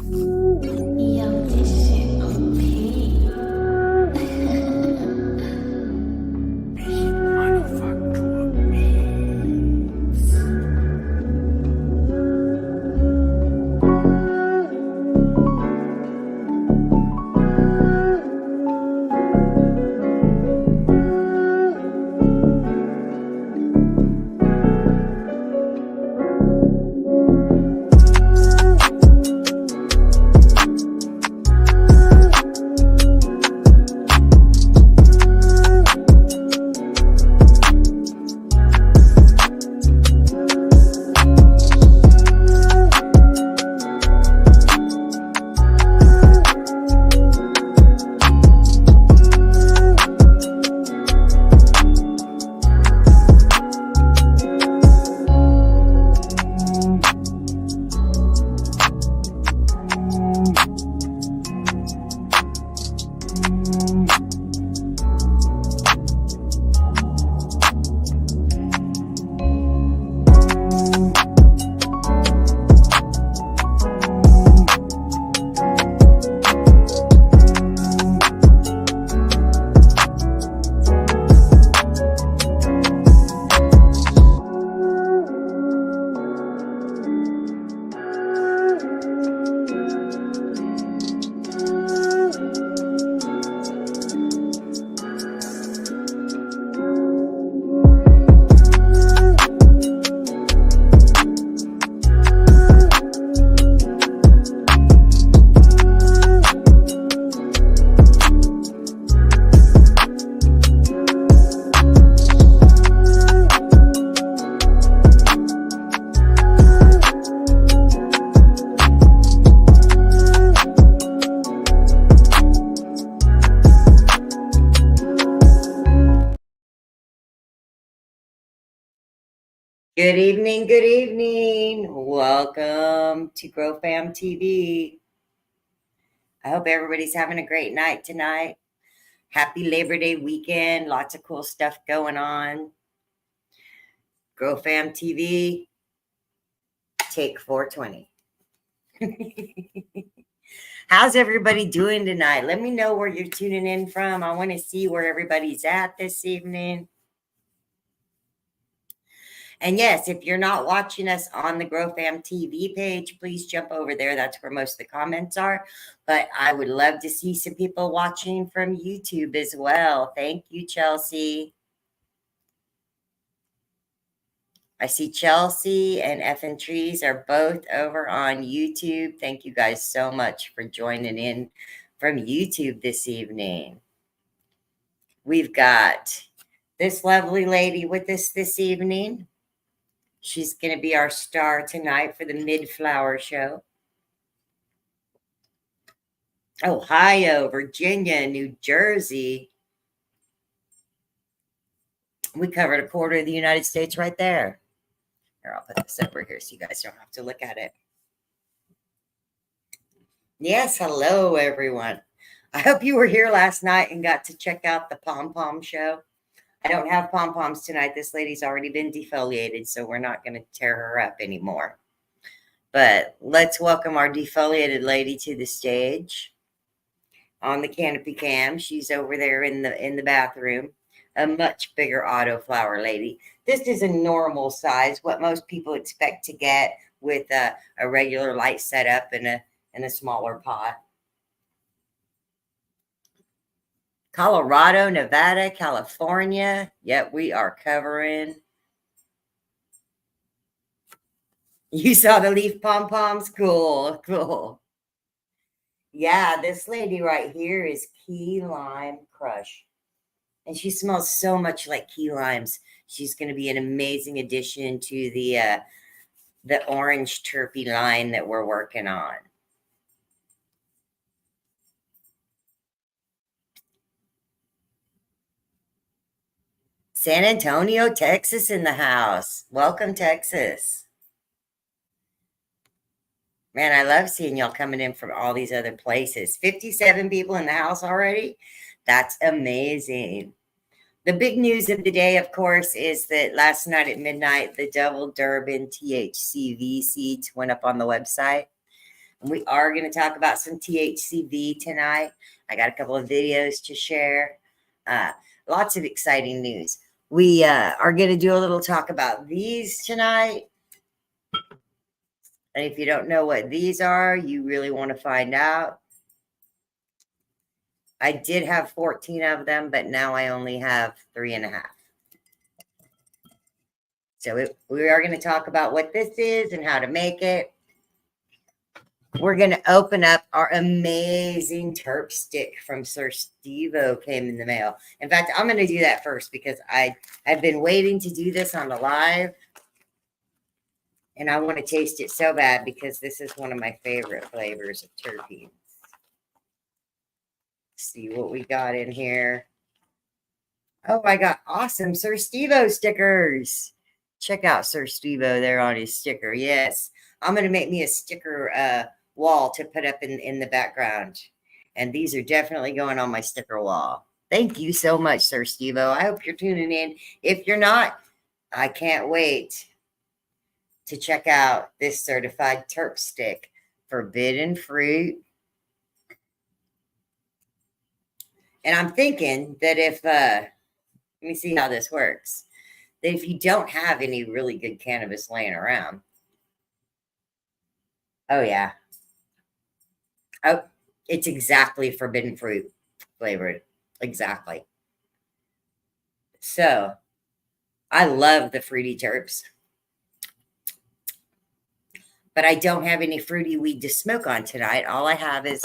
Yo, this shit OP. Good evening, good evening. Welcome to Grow Fam TV. I hope everybody's having a great night tonight. Happy Labor Day weekend. Lots of cool stuff going on. Grow Fam TV, take 420. How's everybody doing tonight? Let me know where you're tuning in from. I want to see where everybody's at this evening. And yes, if you're not watching us on the Grow Fam TV page, please jump over there. That's where most of the comments are. But I would love to see some people watching from YouTube as well. Thank you, Chelsea. I see Chelsea and Effin Trees are both over on YouTube. Thank you guys so much for joining in from YouTube this evening. We've got this lovely lady with us this evening. She's going to be our star tonight for the Mid-Flower Show. Ohio, Virginia, New Jersey. We covered a quarter of the United States right there. Here, I'll put this over here so you guys don't have to look at it. Yes, hello, everyone. I hope you were here last night and got to check out the pom-pom show. I don't have pom-poms tonight. This lady's already been defoliated, so we're not going to tear her up anymore. But let's welcome our defoliated lady to the stage on the canopy cam. She's over there in the bathroom. A much bigger autoflower lady. This is a normal size, what most people expect to get with a regular light setup in a smaller pot. Colorado, Nevada, California. Yep, we are covering. You saw the leaf pom-poms? Cool, cool. Yeah, this lady right here is Key Lime Crush. And she smells so much like key limes. She's going to be an amazing addition to the orange terpy line that we're working on. San Antonio, Texas in the house. Welcome, Texas. Man, I love seeing y'all coming in from all these other places. 57 people in the house already. That's amazing. The big news of the day, of course, is that last night at midnight, the double Durban THC-V seeds went up on the website. We are going to talk about some THC-V tonight. I got a couple of videos to share. Lots of exciting news. We are going to do a little talk about these tonight. And if you don't know what these are, you really want to find out. I did have 14 of them, but now I only have 3.5. So we are going to talk about what this is and how to make it. We're going to open up our amazing terp stick from Sir Steve-O came in the mail. In fact, I'm going to do that first because I've been waiting to do this on the live. And I want to taste it so bad because this is one of my favorite flavors of terpenes. See what we got in here. Oh, I got awesome Sir Steve-O stickers. Check out Sir Steve-O there on his sticker. Yes, I'm going to make me a sticker wall to put up in the background. And these are definitely going on my sticker wall. Thank you so much, Sir Steve-O. I hope you're tuning in. If you're not, I can't wait to check out this certified terp stick, forbidden fruit. And I'm thinking that if, let me see how this works, that if you don't have any really good cannabis laying around, oh yeah, oh, it's exactly forbidden fruit flavored, exactly. So I love the fruity terps, but I don't have any fruity weed to smoke on tonight. All I have is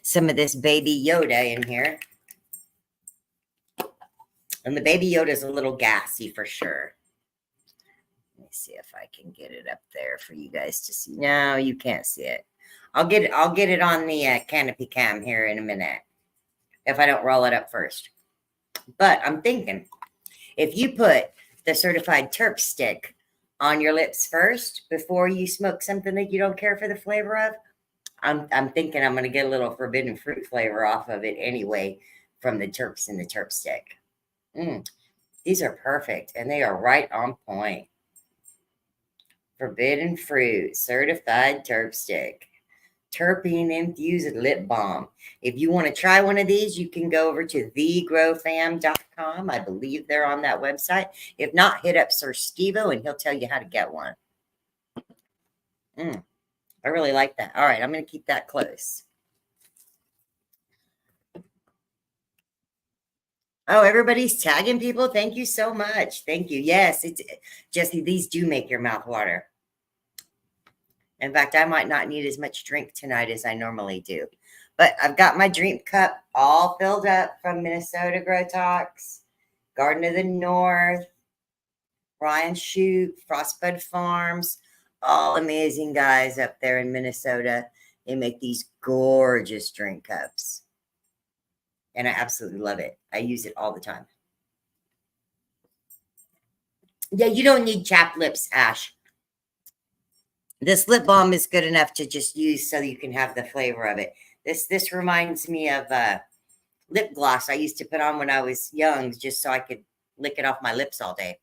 some of this baby Yoda in here. And the baby Yoda is a little gassy for sure. Let me see if I can get it up there for you guys to see. No, you can't see it. I'll get it on the canopy cam here in a minute if I don't roll it up first. But I'm thinking if you put the certified terp stick on your lips first before you smoke something that you don't care for the flavor of, I'm thinking I'm going to get a little forbidden fruit flavor off of it anyway from the terps in the terp stick. These are perfect, and they are right on point. Forbidden fruit, certified terp stick, terpene infused lip balm. If you want to try one of these, you can go over to thegrowfam.com. I believe they're on that website. If not, hit up Sir Steve-O, and he'll tell you how to get one. I really like that. All right, I'm going to keep that close. Oh, everybody's tagging people. Thank you so much. Thank you. Yes, it's Jesse. These do make your mouth water. In fact, I might not need as much drink tonight as I normally do. But I've got my drink cup all filled up from Minnesota Grow Talks, Garden of the North, Ryan Shoup, Frostbud Farms, all amazing guys up there in Minnesota. They make these gorgeous drink cups. And I absolutely love it. I use it all the time. Yeah, you don't need chapped lips, Ash. This lip balm is good enough to just use so you can have the flavor of it. This reminds me of lip gloss I used to put on when I was young just so I could lick it off my lips all day.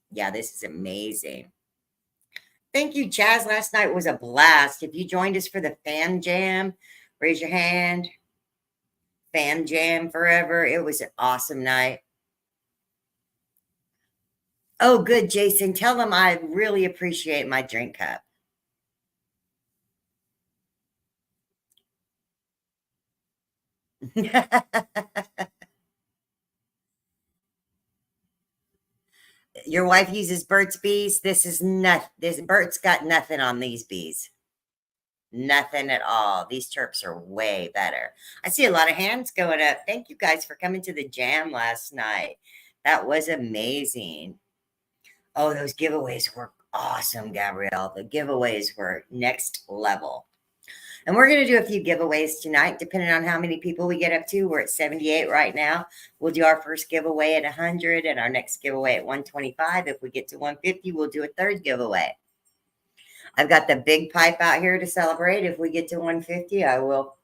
Yeah, this is amazing. Thank you, Chaz. Last night was a blast. If you joined us for the Fan Jam, raise your hand. Fan Jam forever. It was an awesome night. Oh, good, Jason. Tell them I really appreciate my drink cup. Your wife uses Burt's Bees. This is not this Burt's got nothing on these bees. Nothing at all. These terps are way better. I see a lot of hands going up. Thank you guys for coming to the jam last night. That was amazing. Oh, those giveaways were awesome, Gabrielle. The giveaways were next level. And we're going to do a few giveaways tonight, depending on how many people we get up to. We're at 78 right now. We'll do our first giveaway at 100 and our next giveaway at 125. If we get to 150, we'll do a third giveaway. I've got the big pipe out here to celebrate. If we get to 150, I will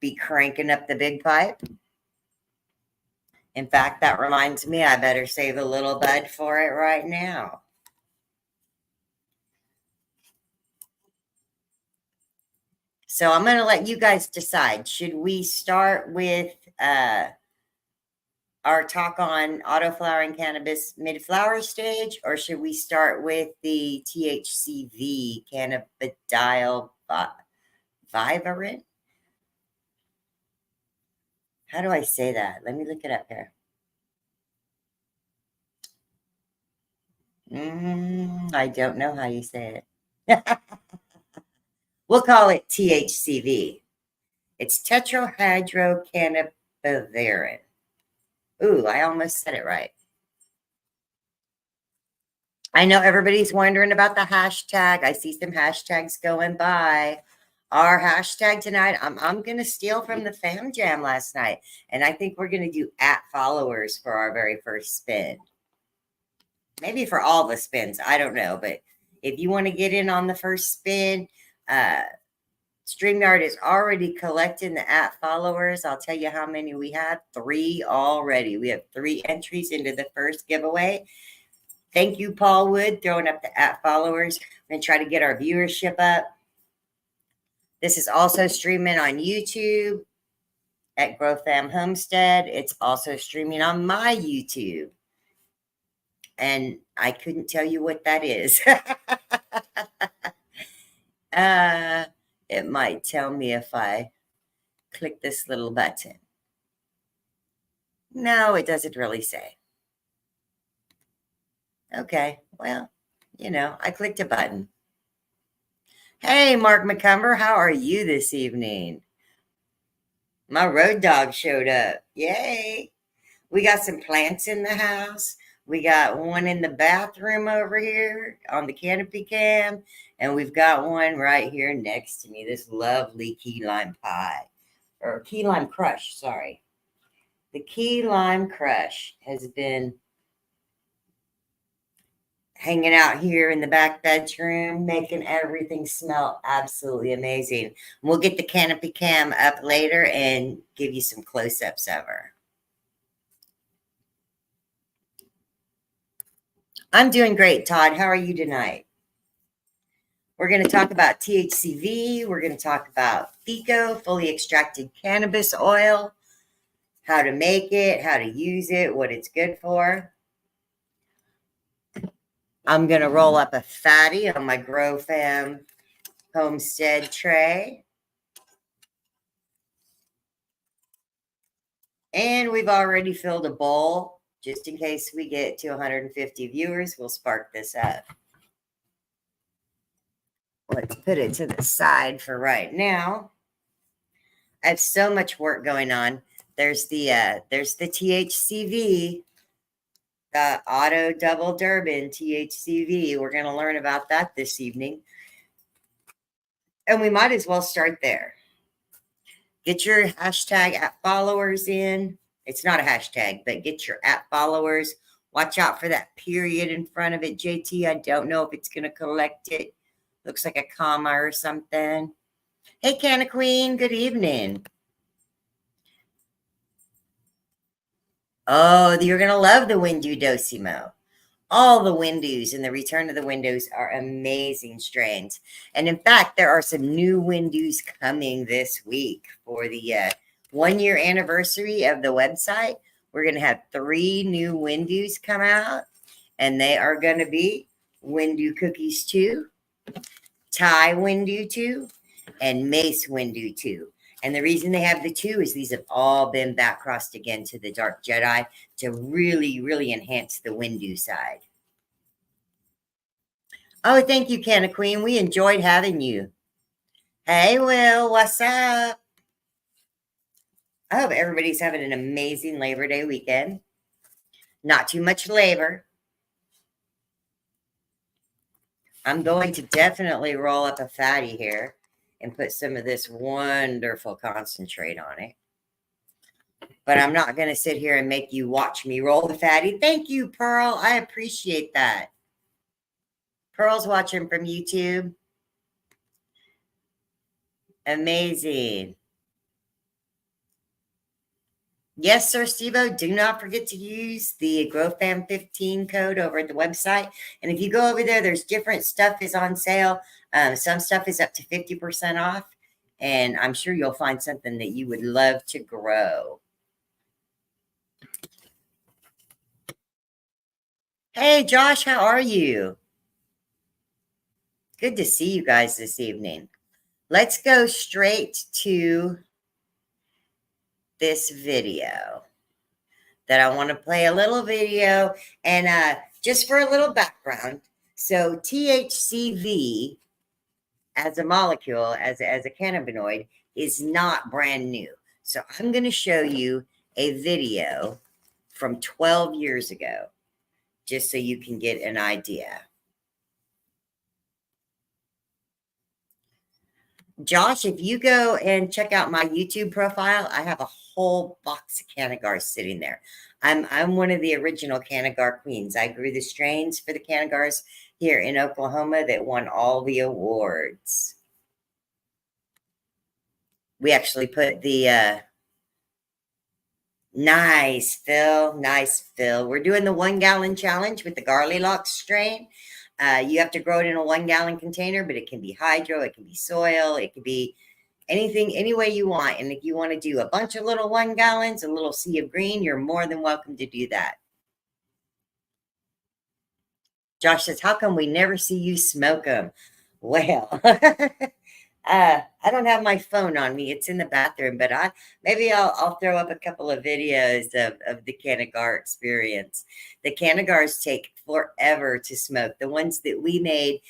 be cranking up the big pipe. In fact, that reminds me, I better save a little bud for it right now. So I'm going to let you guys decide. Should we start with our talk on auto-flowering cannabis mid-flower stage, or should we start with the THC-V cannabidiol vibrant? How do I say that? Let me look it up here. I don't know how you say it. We'll call it THC-V. It's tetrahydrocannabidiol. Ooh, I almost said it right. I know everybody's wondering about the hashtag. I see some hashtags going by. Our hashtag tonight, I'm going to steal from the Fam Jam last night. And I think we're going to do @followers for our very first spin. Maybe for all the spins. I don't know. But if you want to get in on the first spin, StreamYard is already collecting the @followers. I'll tell you how many we have. 3 already. We have 3 entries into the first giveaway. Thank you, Paul Wood, throwing up the @followers. We're going to try to get our viewership up. This is also streaming on YouTube at Grow Fam Homestead. It's also streaming on my YouTube. And I couldn't tell you what that is. It might tell me if I click this little button. No, it doesn't really say. Okay, well, I clicked a button. Hey, Mark McCumber, how are you this evening? My road dog showed up. Yay. We got some plants in the house. We got one in the bathroom over here on the canopy cam. And we've got one right here next to me, this lovely key lime pie. Or key lime crush, sorry. The key lime crush has been hanging out here in the back bedroom, making everything smell absolutely amazing. We'll get the canopy cam up later and give you some close-ups of her. I'm doing great, Todd. How are you tonight? We're going to talk about THC-V. We're going to talk about FICO, fully extracted cannabis oil, how to make it, how to use it, what it's good for. I'm going to roll up a fatty on my Grow Fam Homestead tray. And we've already filled a bowl. Just in case we get to 150 viewers, we'll spark this up. Let's put it to the side for right now. I have so much work going on. There's the THC-V, the Auto Double Durban THC-V. We're going to learn about that this evening. And we might as well start there. Get your hashtag @followers in. It's not a hashtag, but get your @followers. Watch out for that period in front of it, JT. I don't know if it's going to collect it. Looks like a comma or something. Hey, Canna Queen. Good evening. Oh, you're going to love the Windu Docimo. All the Windus and the Return of the Windows are amazing strains. And in fact, there are some new Windus coming this week for the 1-year anniversary of the website. We're going to have 3 new Windus come out, and they are going to be Windu Cookies 2, Thai Windu 2, and Mace Windu 2. And the reason they have the 2 is these have all been back crossed again to the Dark Jedi to really, really enhance the Windu side. Oh, thank you, Canna Queen. We enjoyed having you. Hey, Will, what's up? I hope everybody's having an amazing Labor Day weekend. Not too much labor. I'm going to definitely roll up a fatty here and put some of this wonderful concentrate on it. But I'm not going to sit here and make you watch me roll the fatty. Thank you, Pearl. I appreciate that. Pearl's watching from YouTube. Amazing. Yes, sir, Steve-O. Do not forget to use the GrowFam15 code over at the website. And if you go over there, there's different stuff is on sale. Some stuff is up to 50% off. and I'm sure you'll find something that you would love to grow. Hey, Josh, how are you? Good to see you guys this evening. Let's go straight to this video that I want to play a little video, and just for a little background. So THC-V as a molecule, as a cannabinoid, is not brand new. So I'm going to show you a video from 12 years ago, just so you can get an idea. Josh, if you go and check out my YouTube profile, I have a whole box of Cannagars sitting there. I'm one of the original Cannagar queens. I grew the strains for the Cannagars here in Oklahoma that won all the awards. We actually put the nice, Phil. We're doing the 1 gallon challenge with the Garlilock strain. You have to grow it in a 1 gallon container, but it can be hydro, it can be soil, it can be anything, any way you want. And if you want to do a bunch of little 1 gallons, a little sea of green, you're more than welcome to do that. Josh says, how come we never see you smoke them? Well, I don't have my phone on me. It's in the bathroom, but maybe I'll throw up a couple of videos of the Cannagar experience. The Cannagars take forever to smoke. The ones that we made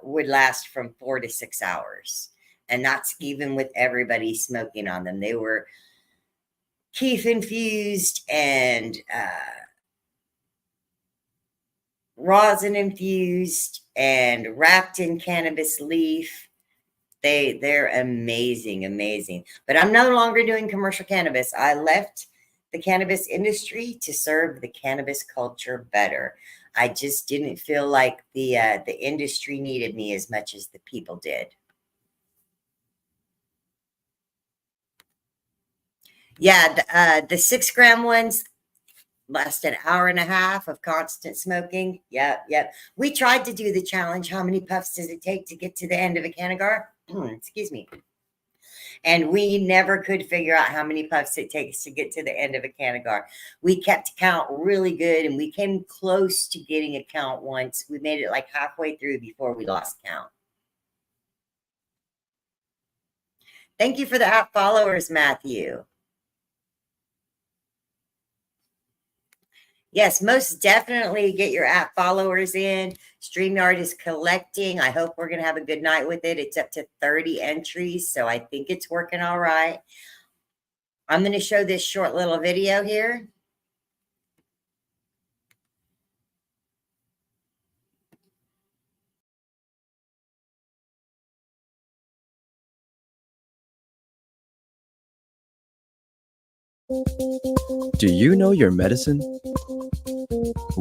would last from 4 to 6 hours. And that's even with everybody smoking on them. They were kief infused and rosin infused and wrapped in cannabis leaf. They're amazing. But I'm no longer doing commercial cannabis. I left the cannabis industry to serve the cannabis culture better. I just didn't feel like the industry needed me as much as the people did. Yeah, the 6 gram ones last an hour and a half of constant smoking. Yep. We tried to do the challenge. How many puffs does it take to get to the end of a Cannagar? Excuse me. And we never could figure out how many puffs it takes to get to the end of a Cannagar. We kept count really good, and we came close to getting a count once. We made it like halfway through before we lost count. Thank you for the app followers, Matthew. Yes, most definitely get your app followers in. StreamYard is collecting. I hope we're going to have a good night with it. It's up to 30 entries, so I think it's working all right. I'm going to show this short little video here. Do you know your medicine?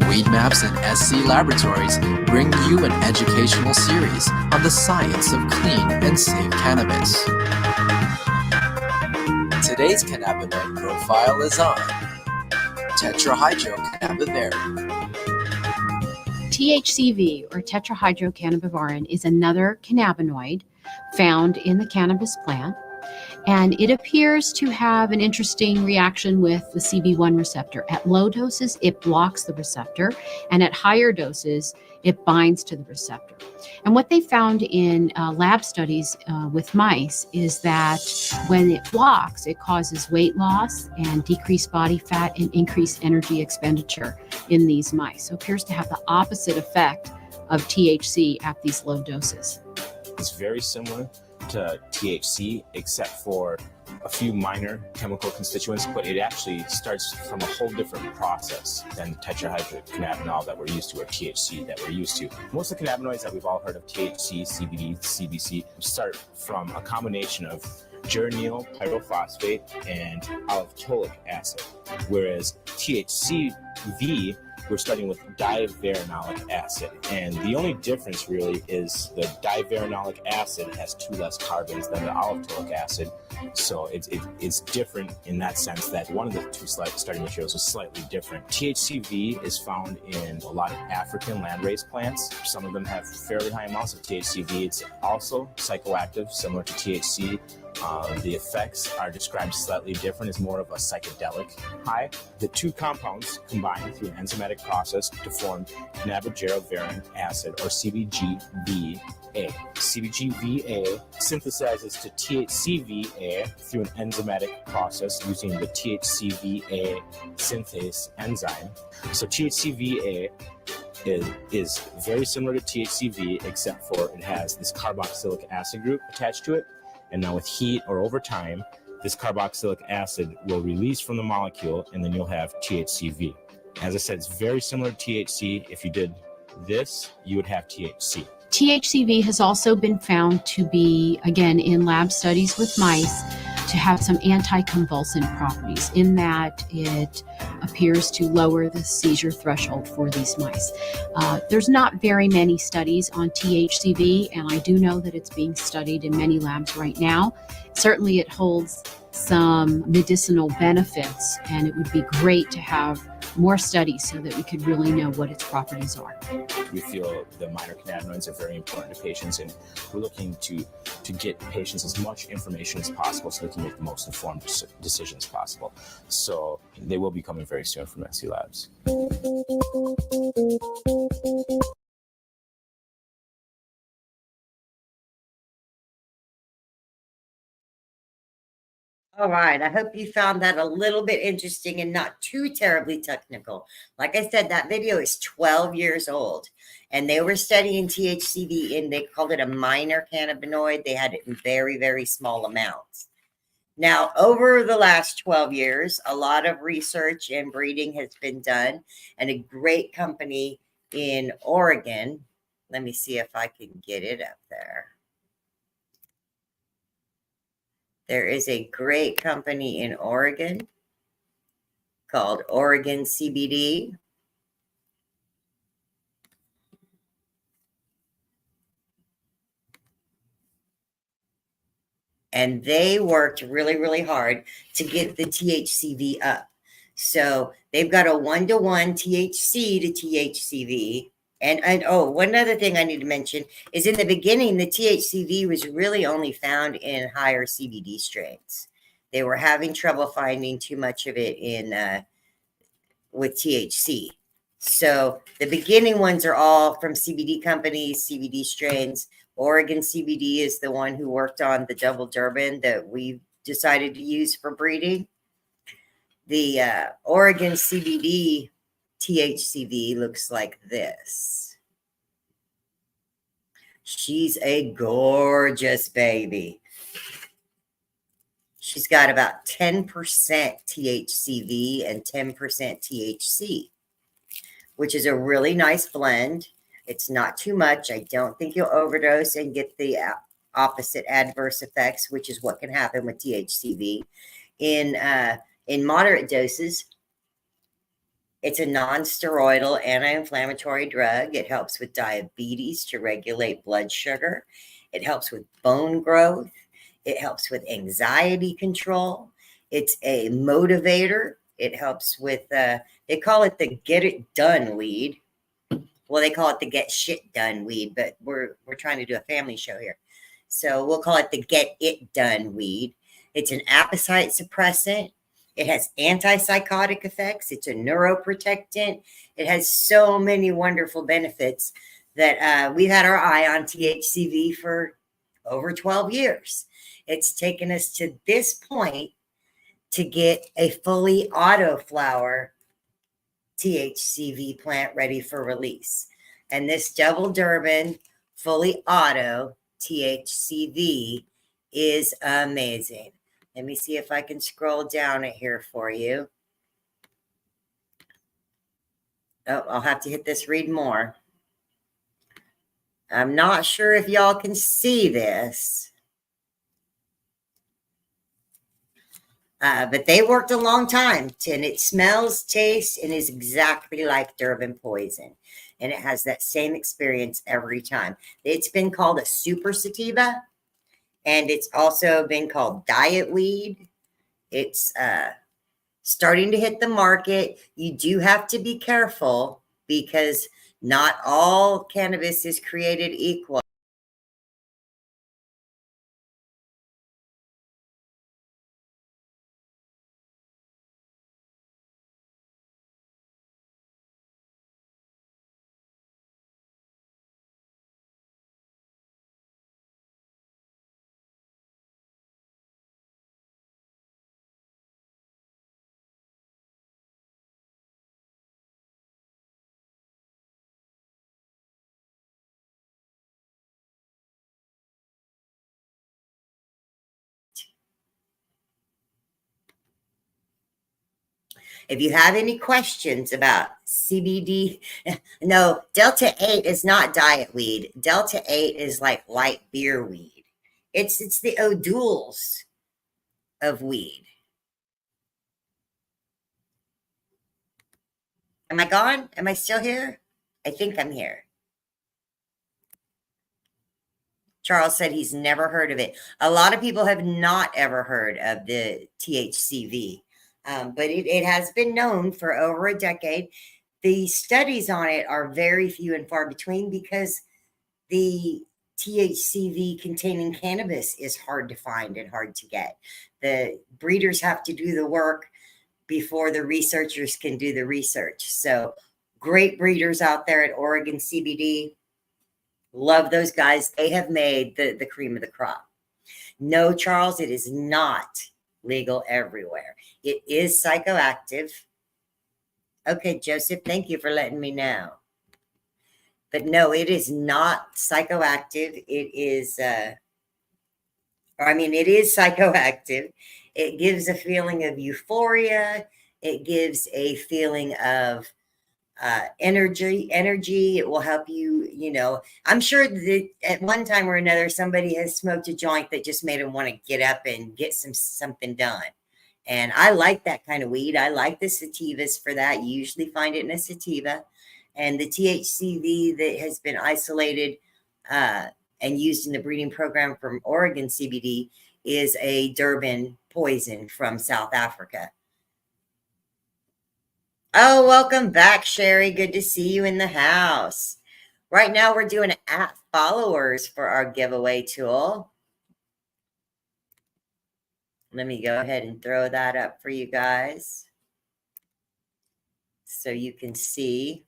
Weed Maps and SC Laboratories bring you an educational series on the science of clean and safe cannabis. Today's cannabinoid profile is on tetrahydrocannabivarin. THC-V, or tetrahydrocannabivarin, is another cannabinoid found in the cannabis plant, and it appears to have an interesting reaction with the CB1 receptor. At low doses, it blocks the receptor, and at higher doses, it binds to the receptor. And what they found in lab studies with mice is that when it blocks, it causes weight loss and decreased body fat and increased energy expenditure in these mice. So it appears to have the opposite effect of THC at these low doses. It's very similar to THC, except for a few minor chemical constituents, but it actually starts from a whole different process than tetrahydrocannabinol that we're used to, or THC that we're used to. Most of the cannabinoids that we've all heard of, THC, CBD, CBC, start from a combination of geranyl pyrophosphate and alpha-tolic acid, whereas THC-V we're studying with diverenolic acid. And the only difference really is the diverenolic acid has 2 less carbons than the autoflower acid. So it's different in that sense that one of the 2 starting materials is slightly different. THC-V is found in a lot of African landrace plants. Some of them have fairly high amounts of THC-V. It's also psychoactive, similar to THC. The effects are described slightly different as more of a psychedelic high. The 2 compounds combine through an enzymatic process to form cannabigerolic acid, or CBGVA. CBGVA synthesizes to THC-VA through an enzymatic process using the THC-VA synthase enzyme. So THC-VA is very similar to THC-V, except for it has this carboxylic acid group attached to it. And now with heat or over time, this carboxylic acid will release from the molecule, and then you'll have THC-V. As I said, it's very similar to THC. If you did this, you would have THC. THC-V has also been found to be, again, in lab studies with mice, to have some anticonvulsant properties in that it appears to lower the seizure threshold for these mice. There's not very many studies on THC-V, and I do know that it's being studied in many labs right now. Certainly it holds some medicinal benefits, and it would be great to have more studies so that we could really know what its properties are. We feel the minor cannabinoids are very important to patients, and we're looking to get patients as much information as possible so they can make the most informed decisions possible. So they will be coming very soon from SC Labs. All right. I hope you found that a little bit interesting and not too terribly technical. Like I said, that video is 12 years old, and they were studying THC-V, and they called it a minor cannabinoid. They had it in very, very small amounts. Now, over the last 12 years, a lot of research and breeding has been done, and a great company in Oregon. Let me see if I can get it up there. There is a great company in Oregon called Oregon CBD. And they worked really, really hard to get the THC-V up. So they've got a 1-to-1 THC to THC-V. And oh, one other thing I need to mention is in the beginning, the THC-V was really only found in higher CBD strains. They were having trouble finding too much of it in with THC. So the beginning ones are all from CBD companies, CBD strains. Oregon CBD is the one who worked on the double Durban that we decided to use for breeding. The Oregon CBD THC-V looks like this. She's a gorgeous baby. She's got about 10% THC-V and 10% THC, which is a really nice blend. It's not too much. I don't think you'll overdose and get the opposite adverse effects, which is what can happen with THC-V. In moderate doses, it's a non-steroidal anti-inflammatory drug. It helps with diabetes to regulate blood sugar. It helps with bone growth. It helps with anxiety control. It's a motivator. It helps with, they call it the get it done weed. Well, they call it the get shit done weed, but we're trying to do a family show here. So we'll call it the get it done weed. It's an appetite suppressant. It has antipsychotic effects. It's a neuroprotectant. It has so many wonderful benefits that we've had our eye on THC-V for over 12 years. It's taken us to this point to get a fully auto-flower THC-V plant ready for release. And this double Durban fully auto THC-V is amazing. Let me see if I can scroll down it here for you. Oh, I'll have to hit this read more. I'm not sure if y'all can see this. But they worked a long time, and it smells, tastes, and is exactly like Durban poison. And it has that same experience every time. It's been called a super sativa, and it's also been called diet weed. It's starting to hit the market. You do have to be careful because not all cannabis is created equal. If you have any questions about CBD, no, Delta 8 is not diet weed. Delta 8 is like light beer weed. It's the O'Douls of weed. Am I gone? Am I still here? I think I'm here. Charles said he's never heard of it. A lot of people have not ever heard of the THC-V, but it has been known for over a decade. The studies on it are very few and far between because the THC-V containing cannabis is hard to find and hard to get. The breeders have to do the work before the researchers can do the research. So great breeders out there at Oregon CBD. Love those guys. They have made the cream of the crop. No, Charles, it is not legal everywhere. It is psychoactive. Okay, Joseph, thank you for letting me know. But no, it is not psychoactive. It is, it is psychoactive. It gives a feeling of euphoria. It gives a feeling of energy. It will help you, I'm sure that at one time or another, somebody has smoked a joint that just made them want to get up and get something done. And I like that kind of weed. I like the sativas for that. You usually find it in a sativa. And the THC-V that has been isolated and used in the breeding program from Oregon CBD is a Durban poison from South Africa. Oh, welcome back, Sherry. Good to see you in the house. Right now, we're doing @ followers for our giveaway tool. Let me go ahead and throw that up for you guys so you can see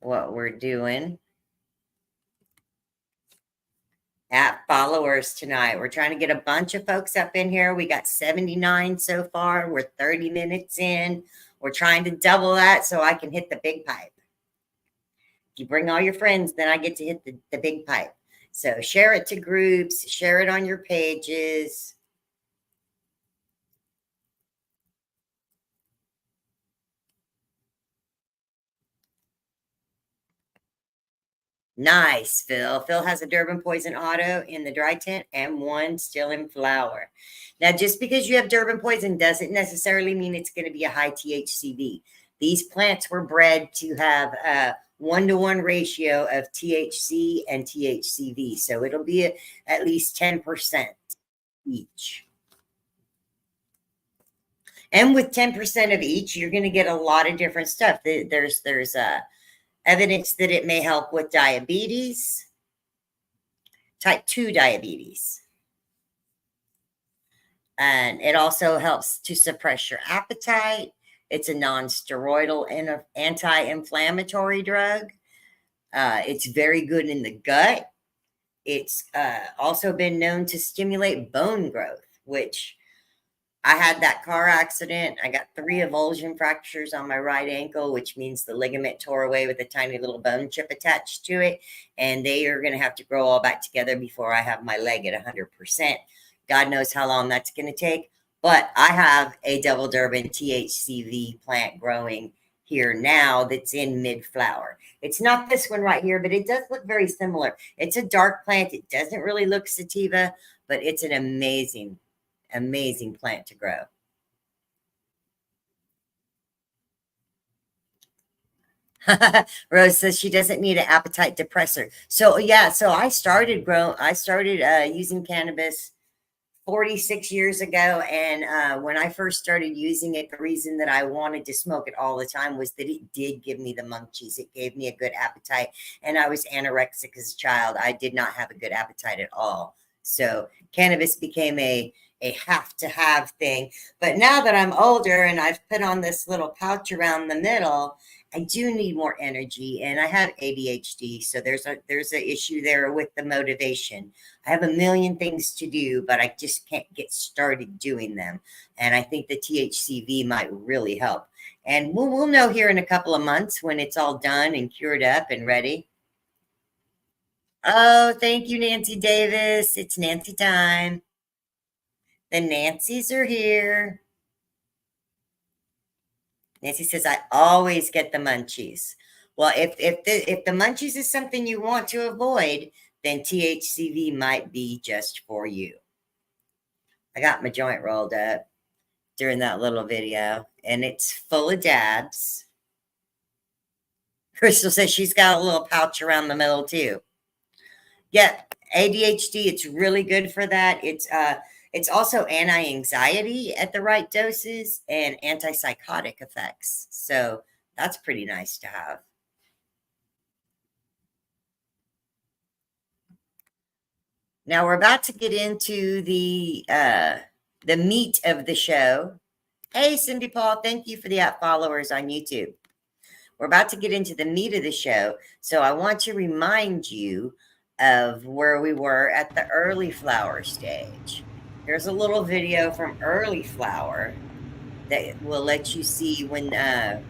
what we're doing. @ followers tonight. We're trying to get a bunch of folks up in here. We got 79 so far. We're 30 minutes in. We're trying to double that so I can hit the big pipe. If you bring all your friends, then I get to hit the big pipe. So share it to groups, share it on your pages. Nice, Phil. Phil has a Durban Poison Auto in the dry tent and one still in flower. Now, just because you have Durban Poison doesn't necessarily mean it's going to be a high THCV. These plants were bred to have a 1-to-1 ratio of THC and THCV. So it'll be at least 10% each. And with 10% of each, you're going to get a lot of different stuff. There's evidence that it may help with diabetes, type 2 diabetes. And it also helps to suppress your appetite. It's a non-steroidal and anti-inflammatory drug. It's very good in the gut. It's also been known to stimulate bone growth, which I had that car accident. I got 3 avulsion fractures on my right ankle, which means the ligament tore away with a tiny little bone chip attached to it. And they are going to have to grow all back together before I have my leg at 100%. God knows how long that's going to take. But I have a double Durban THC-V plant growing here now that's in mid-flower. It's not this one right here, but it does look very similar. It's a dark plant. It doesn't really look sativa, but it's an amazing, amazing plant to grow. Rose says she doesn't need an appetite depressor. So yeah, so I started using cannabis 46 years ago. And when I first started using it, the reason that I wanted to smoke it all the time was that it did give me the munchies. It gave me a good appetite. And I was anorexic as a child. I did not have a good appetite at all. So cannabis became a have to have thing. But now that I'm older and I've put on this little pouch around the middle, I do need more energy, and I have ADHD. So there's an issue there with the motivation. I have a million things to do, but I just can't get started doing them. And I think the THC-V might really help. And we'll know here in a couple of months when it's all done and cured up and ready. Oh, thank you, Nancy Davis. It's Nancy time. The Nancys are here. Nancy says, I always get the munchies. Well, if the munchies is something you want to avoid, then THC-V might be just for you. I got my joint rolled up during that little video, and it's full of dabs. Crystal says she's got a little pouch around the middle too. Yeah, ADHD, it's really good for that. It's also anti-anxiety at the right doses and antipsychotic effects. So that's pretty nice to have. Now we're about to get into the meat of the show. Hey, Cindy Paul, thank you for the followers on YouTube. We're about to get into the meat of the show. So I want to remind you of where we were at the early flower stage. Here's a little video from early flower that will let you see when the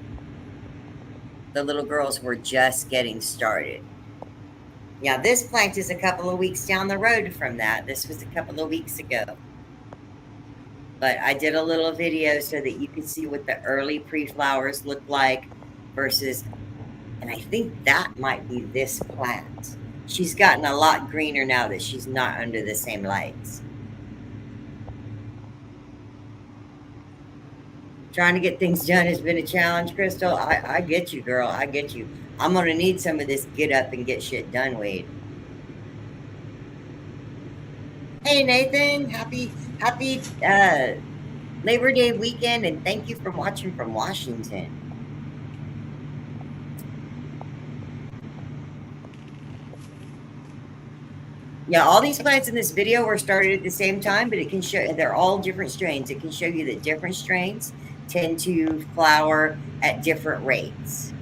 little girls were just getting started. Now, this plant is a couple of weeks down the road from that. This was a couple of weeks ago. But I did a little video so that you could see what the early pre-flowers look like versus, and I think that might be this plant. She's gotten a lot greener now that she's not under the same lights. Trying to get things done has been a challenge, Crystal. I get you, girl. I get you. I'm going to need some of this get up and get shit done, Wade. Hey, Nathan. Happy Labor Day weekend, and thank you for watching from Washington. Yeah, all these plants in this video were started at the same time, but it can show they're all different strains. It can show you that different strains tend to flower at different rates.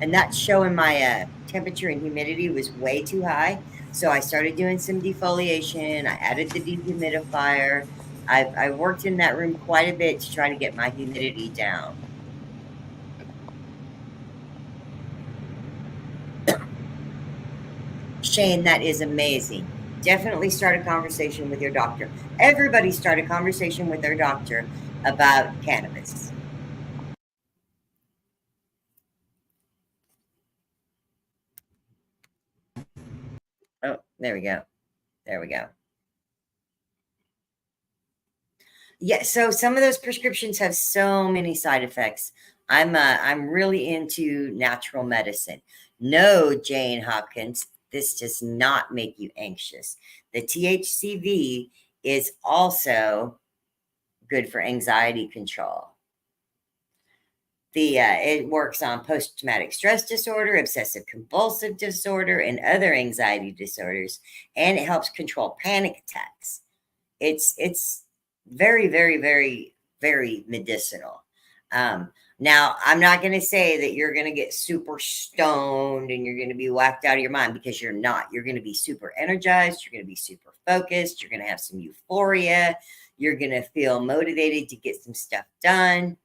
And that's showing my temperature and humidity was way too high. So I started doing some defoliation. I added the dehumidifier. I worked in that room quite a bit to try to get my humidity down. Shane, that is amazing. Definitely start a conversation with your doctor. Everybody start a conversation with their doctor about cannabis. Oh, there we go. There we go. Yeah, so some of those prescriptions have so many side effects. I'm really into natural medicine. No, Jane Hopkins, this does not make you anxious. The THC-V is also good for anxiety control. It works on post-traumatic stress disorder, obsessive compulsive disorder, and other anxiety disorders, and it helps control panic attacks. It's very, very, very, very medicinal. Now, I'm not going to say that you're going to get super stoned and you're going to be whacked out of your mind, because you're not. You're going to be super energized. You're going to be super focused. You're going to have some euphoria. You're going to feel motivated to get some stuff done.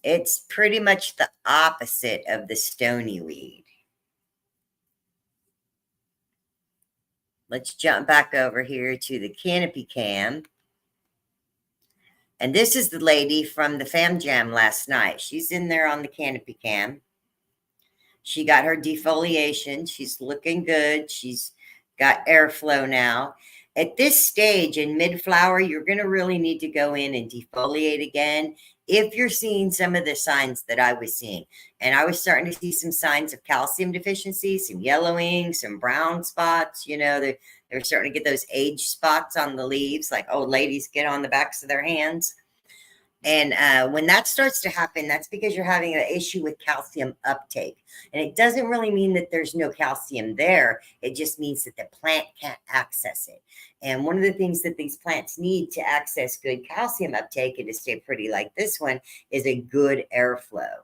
It's pretty much the opposite of the stony weed. Let's jump back over here to the canopy cam. And this is the lady from the Fam Jam last night. She's in there on the canopy cam. She got her defoliation. She's looking good. She's got airflow now. At this stage in mid-flower, you're going to really need to go in and defoliate again if you're seeing some of the signs that I was seeing. And I was starting to see some signs of calcium deficiency, some yellowing, some brown spots. You know, they're starting to get those age spots on the leaves, like old ladies get on the backs of their hands. And when that starts to happen, that's because you're having an issue with calcium uptake. And it doesn't really mean that there's no calcium there. It just means that the plant can't access it. And one of the things that these plants need to access good calcium uptake and to stay pretty like this one is a good airflow.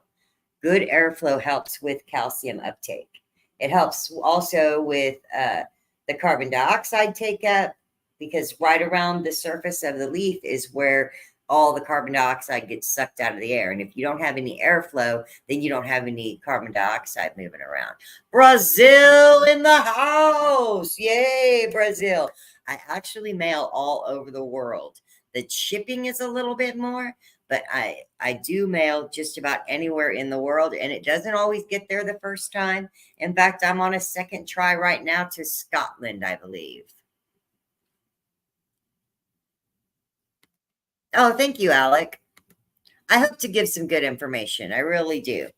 Good airflow helps with calcium uptake. It helps also with the carbon dioxide take up, because right around the surface of the leaf is where all the carbon dioxide gets sucked out of the air. And if you don't have any airflow, then you don't have any carbon dioxide moving around. Brazil in the house. Yay, Brazil. I actually mail all over the world. The shipping is a little bit more, but I do mail just about anywhere in the world, and it doesn't always get there the first time. In fact, I'm on a second try right now to Scotland, I believe. Oh, thank you, Alec. I hope to give some good information. I really do.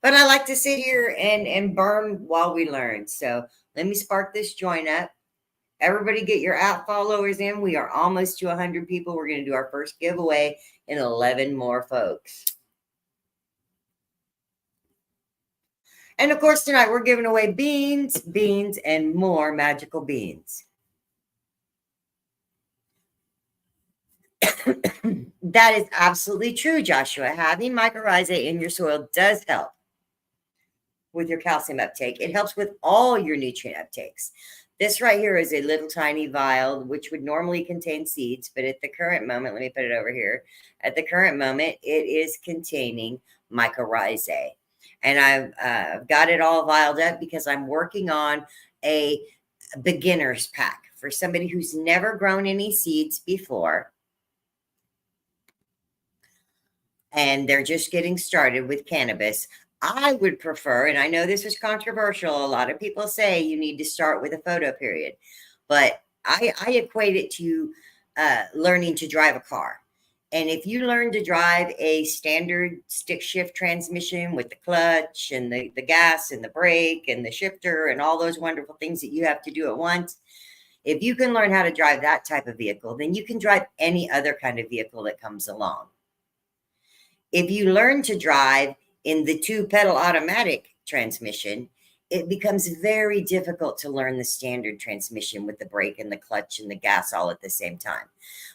But I like to sit here and burn while we learn. So let me spark this joint up. Everybody get your app followers in. We are almost to 100 people. We're going to do our first giveaway in 11 more folks. And of course, tonight we're giving away beans, and more magical beans. That is absolutely true, Joshua. Having mycorrhizae in your soil does help with your calcium uptake. It helps with all your nutrient uptakes. This right here is a little tiny vial, which would normally contain seeds, but at the current moment, let me put it over here. At the current moment, it is containing mycorrhizae. And I've got it all vialed up because I'm working on a beginner's pack for somebody who's never grown any seeds before. And they're just getting started with cannabis. I would prefer, and I know this is controversial, a lot of people say you need to start with a photo period, but I equate it to learning to drive a car. And if you learn to drive a standard stick shift transmission with the clutch and the gas and the brake and the shifter and all those wonderful things that you have to do at once, if you can learn how to drive that type of vehicle, then you can drive any other kind of vehicle that comes along. If you learn to drive in the 2-pedal automatic transmission, it becomes very difficult to learn the standard transmission with the brake and the clutch and the gas all at the same time.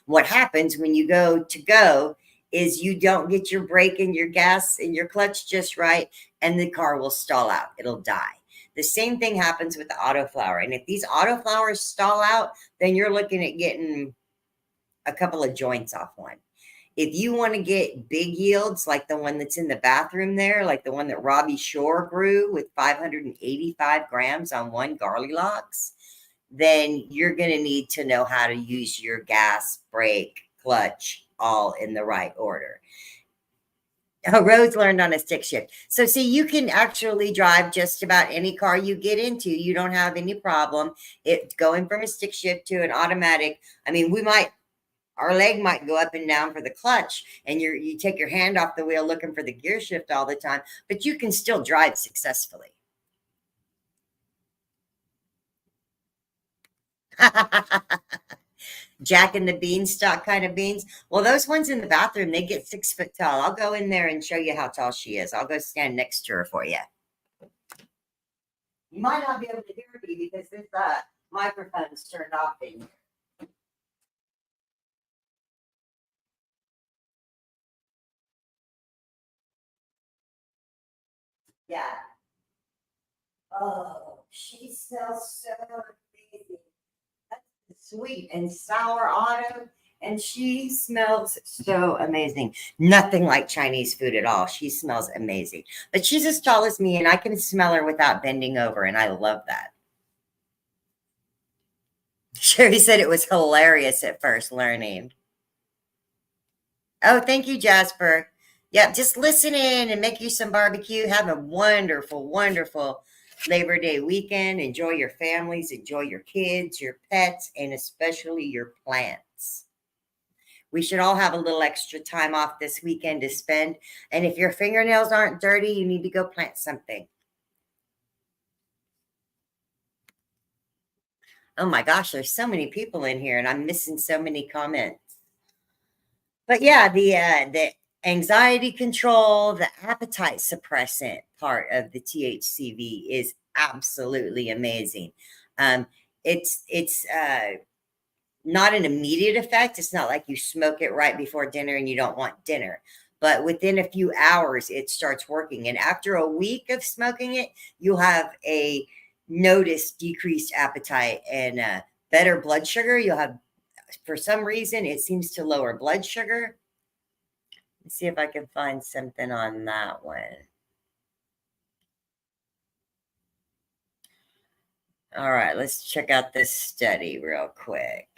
What happens when you go is you don't get your brake and your gas and your clutch just right, and the car will stall out. It'll die. The same thing happens with the autoflower. And if these autoflowers stall out, then you're looking at getting a couple of joints off one. If you want to get big yields like the one that's in the bathroom there, like the one that Robbie Shore grew with 585 grams on one Garlylocks, then you're going to need to know how to use your gas, brake, clutch, all in the right order. Rose learned on a stick shift. So see, you can actually drive just about any car you get into. You don't have any problem. Going from a stick shift to an automatic. I mean, our leg might go up and down for the clutch, and you take your hand off the wheel looking for the gear shift all the time, but you can still drive successfully. Jack and the Beanstalk kind of beans. Well, those ones in the bathroom, they get 6 foot tall. I'll go in there and show you how tall she is. I'll go stand next to her for you. You might not be able to hear me because this microphone's turned off in here. Yeah. Oh, she smells so amazing. That's sweet and sour autumn, and she smells so amazing. Nothing like Chinese food at all. She smells amazing. But she's as tall as me, and I can smell her without bending over, and I love that. Sherry said it was hilarious at first learning. Oh, thank you, Jasper. Yeah, just listen in and make you some barbecue. Have a wonderful, wonderful Labor Day weekend. Enjoy your families, enjoy your kids, your pets, and especially your plants. We should all have a little extra time off this weekend to spend. And if your fingernails aren't dirty, you need to go plant something. Oh my gosh, there's so many people in here and I'm missing so many comments. But yeah, the anxiety control, the appetite suppressant part of the THC-V is absolutely amazing. It's not an immediate effect. It's not like you smoke it right before dinner and you don't want dinner. But within a few hours, it starts working. And after a week of smoking it, you'll have a noticed decreased appetite and better blood sugar. You'll have, for some reason, it seems to lower blood sugar. Let's see if I can find something on that one. All right, let's check out this study real quick.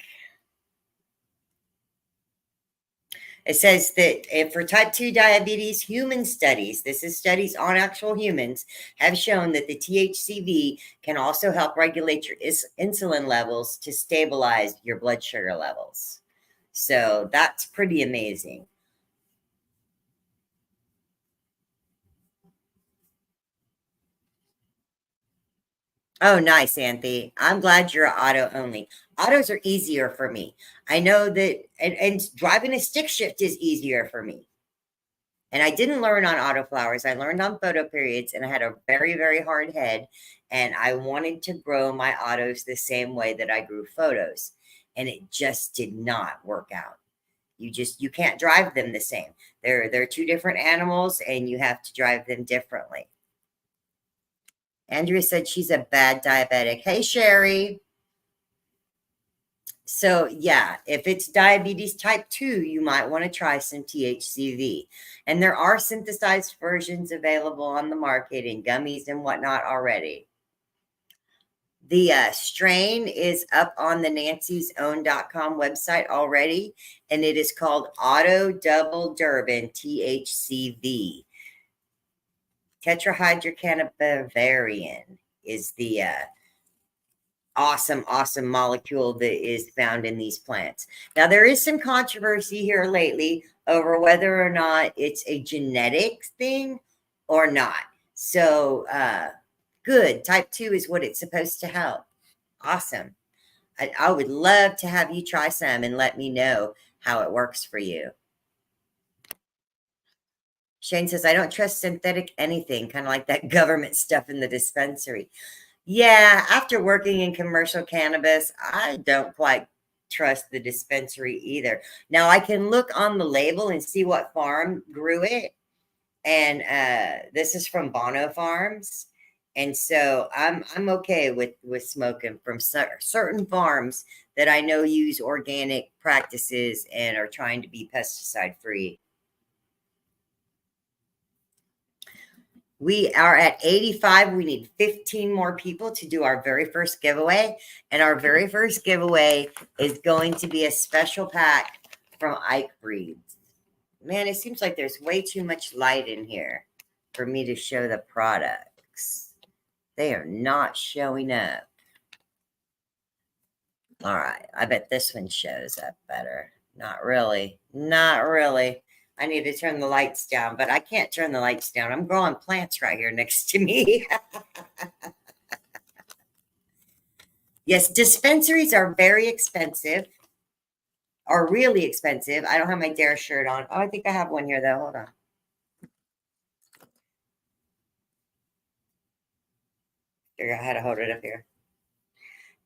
It says that for type 2 diabetes, human studies, this is studies on actual humans, have shown that the THC-V can also help regulate your insulin levels to stabilize your blood sugar levels. So that's pretty amazing. Oh, nice, Anthony. I'm glad you're auto only. Autos are easier for me. I know that, and driving a stick shift is easier for me. And I didn't learn on autoflowers. I learned on photo periods, and I had a very, very hard head. And I wanted to grow my autos the same way that I grew photos. And it just did not work out. You can't drive them the same. They're two different animals, and you have to drive them differently. Andrea said she's a bad diabetic. Hey, Sherry. So yeah, if it's diabetes type 2, you might want to try some THC-V. And there are synthesized versions available on the market in gummies and whatnot already. The strain is up on the nancysown.com website already, and it is called Auto Double Durban THC-V. Tetrahydrocannabinol is the awesome molecule that is found in these plants. Now, there is some controversy here lately over whether or not it's a genetic thing or not. So good. Type 2 is what it's supposed to help. Awesome. I would love to have you try some and let me know how it works for you. Shane says, I don't trust synthetic anything, kind of like that government stuff in the dispensary. Yeah, after working in commercial cannabis, I don't quite trust the dispensary either. Now, I can look on the label and see what farm grew it. And this is from Bono Farms. And so I'm okay with smoking from certain farms that I know use organic practices and are trying to be pesticide free. We are at 85. We need 15 more people to do our very first giveaway. And our very first giveaway is going to be a special pack from Ike Breeds. Man, it seems like there's way too much light in here for me to show the products. They are not showing up. All right. I bet this one shows up better. Not really. Not really. I need to turn the lights down, but I can't turn the lights down. I'm growing plants right here next to me. Yes, dispensaries are very expensive, are really expensive. I don't have my Dare shirt on. Oh, I think I have one here, though. Hold on. Figure out how to hold it up here.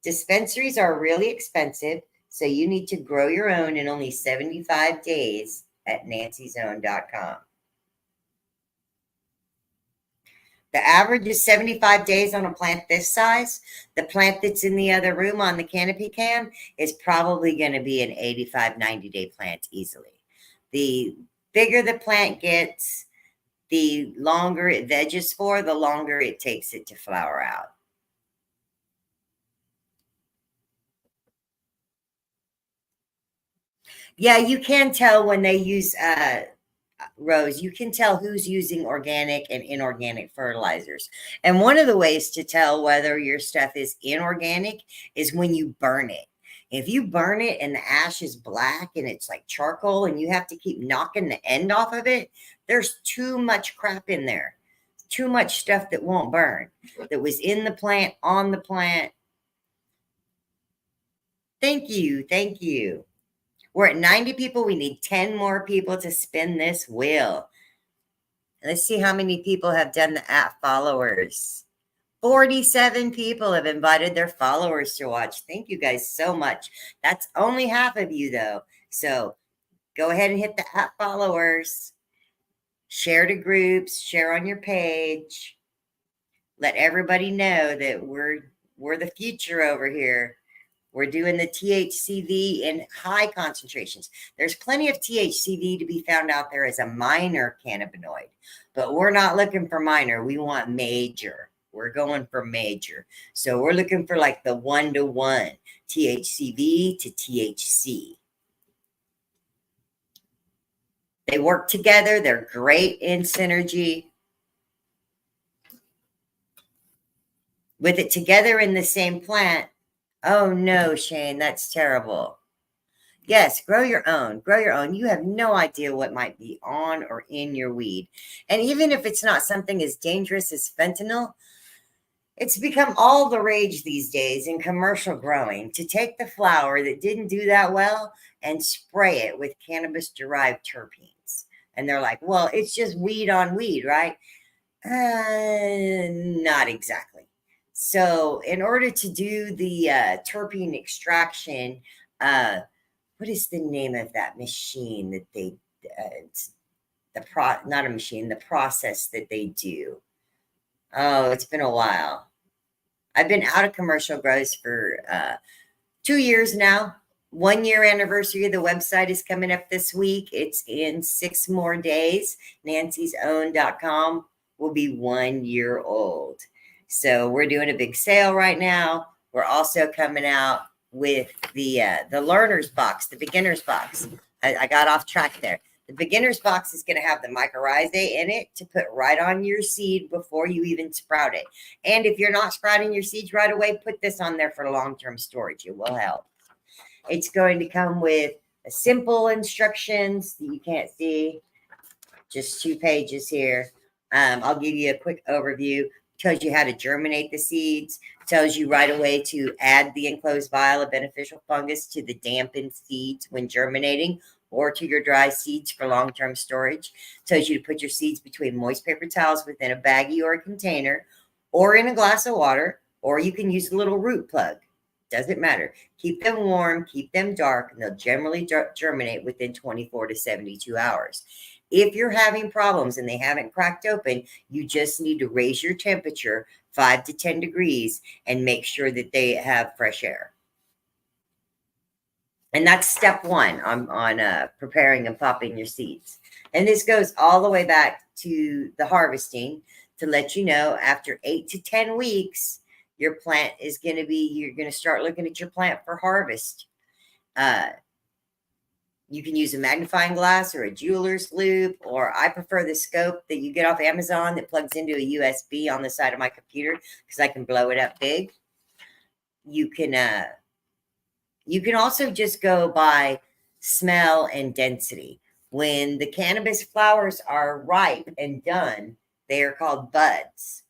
Dispensaries are really expensive, so you need to grow your own in only 75 days at nancysown.com. The average is 75 days on a plant this size. The plant that's in the other room on the canopy cam is probably going to be an 85, 90-day plant easily. The bigger the plant gets, the longer it veges for, the longer it takes it to flower out. Yeah, you can tell when they use Rose, you can tell who's using organic and inorganic fertilizers. And one of the ways to tell whether your stuff is inorganic is when you burn it. If you burn it and the ash is black and it's like charcoal and you have to keep knocking the end off of it, there's too much crap in there. Too much stuff that won't burn, that was in the plant, on the plant. Thank you. Thank you. We're at 90 people. We need 10 more people to spin this wheel. Let's see how many people have done the @followers. 47 people have invited their followers to watch. Thank you guys so much. That's only half of you, though. So go ahead and hit the @followers. Share to groups. Share on your page. Let everybody know that we're the future over here. We're doing the THC-V in high concentrations. There's plenty of THC-V to be found out there as a minor cannabinoid, but we're not looking for minor. We want major. We're going for major. So we're looking for like the 1-to-1 THC-V to THC. They work together. They're great in synergy. With it together in the same plant. Oh no, Shane, that's terrible. Yes, grow your own. Grow your own. You have no idea what might be on or in your weed. And even if it's not something as dangerous as fentanyl, it's become all the rage these days in commercial growing to take the flower that didn't do that well and spray it with cannabis-derived terpenes. And they're like, well, it's just weed on weed, right? Not exactly. So in order to do the terpene extraction, what is the name of that machine that they, it's not a machine, the process that they do? Oh, it's been a while. I've been out of commercial grows for 2 years now. 1 year anniversary of the website is coming up this week. It's in 6 more days. Nancy'sOwn.com will be 1 year old. So we're doing a big sale right now. We're also coming out with the learner's box, the beginner's box. I got off track there. The beginner's box is going to have the mycorrhizae in it to put right on your seed before you even sprout it. And if you're not sprouting your seeds right away, put this on there for long-term storage. It will help. It's going to come with a simple instructions that you can't see. Just 2 pages here. I'll give you a quick overview. Tells you how to germinate the seeds, tells you right away to add the enclosed vial of beneficial fungus to the dampened seeds when germinating or to your dry seeds for long-term storage. Tells you to put your seeds between moist paper towels within a baggie or a container or in a glass of water, or you can use a little root plug. Doesn't matter. Keep them warm, keep them dark, and they'll generally germinate within 24 to 72 hours. If you're having problems and they haven't cracked open, you just need to raise your temperature 5 to 10 degrees and make sure that they have fresh air. And that's step 1 on preparing and popping your seeds. And this goes all the way back to the harvesting to let you know after 8 to 10 weeks, your plant is going to be, you're going to start looking at your plant for harvest. You can use a magnifying glass or a jeweler's loupe, or I prefer the scope that you get off Amazon that plugs into a USB on the side of my computer because I can blow it up big. You can also just go by smell and density. When the cannabis flowers are ripe and done, they are called buds.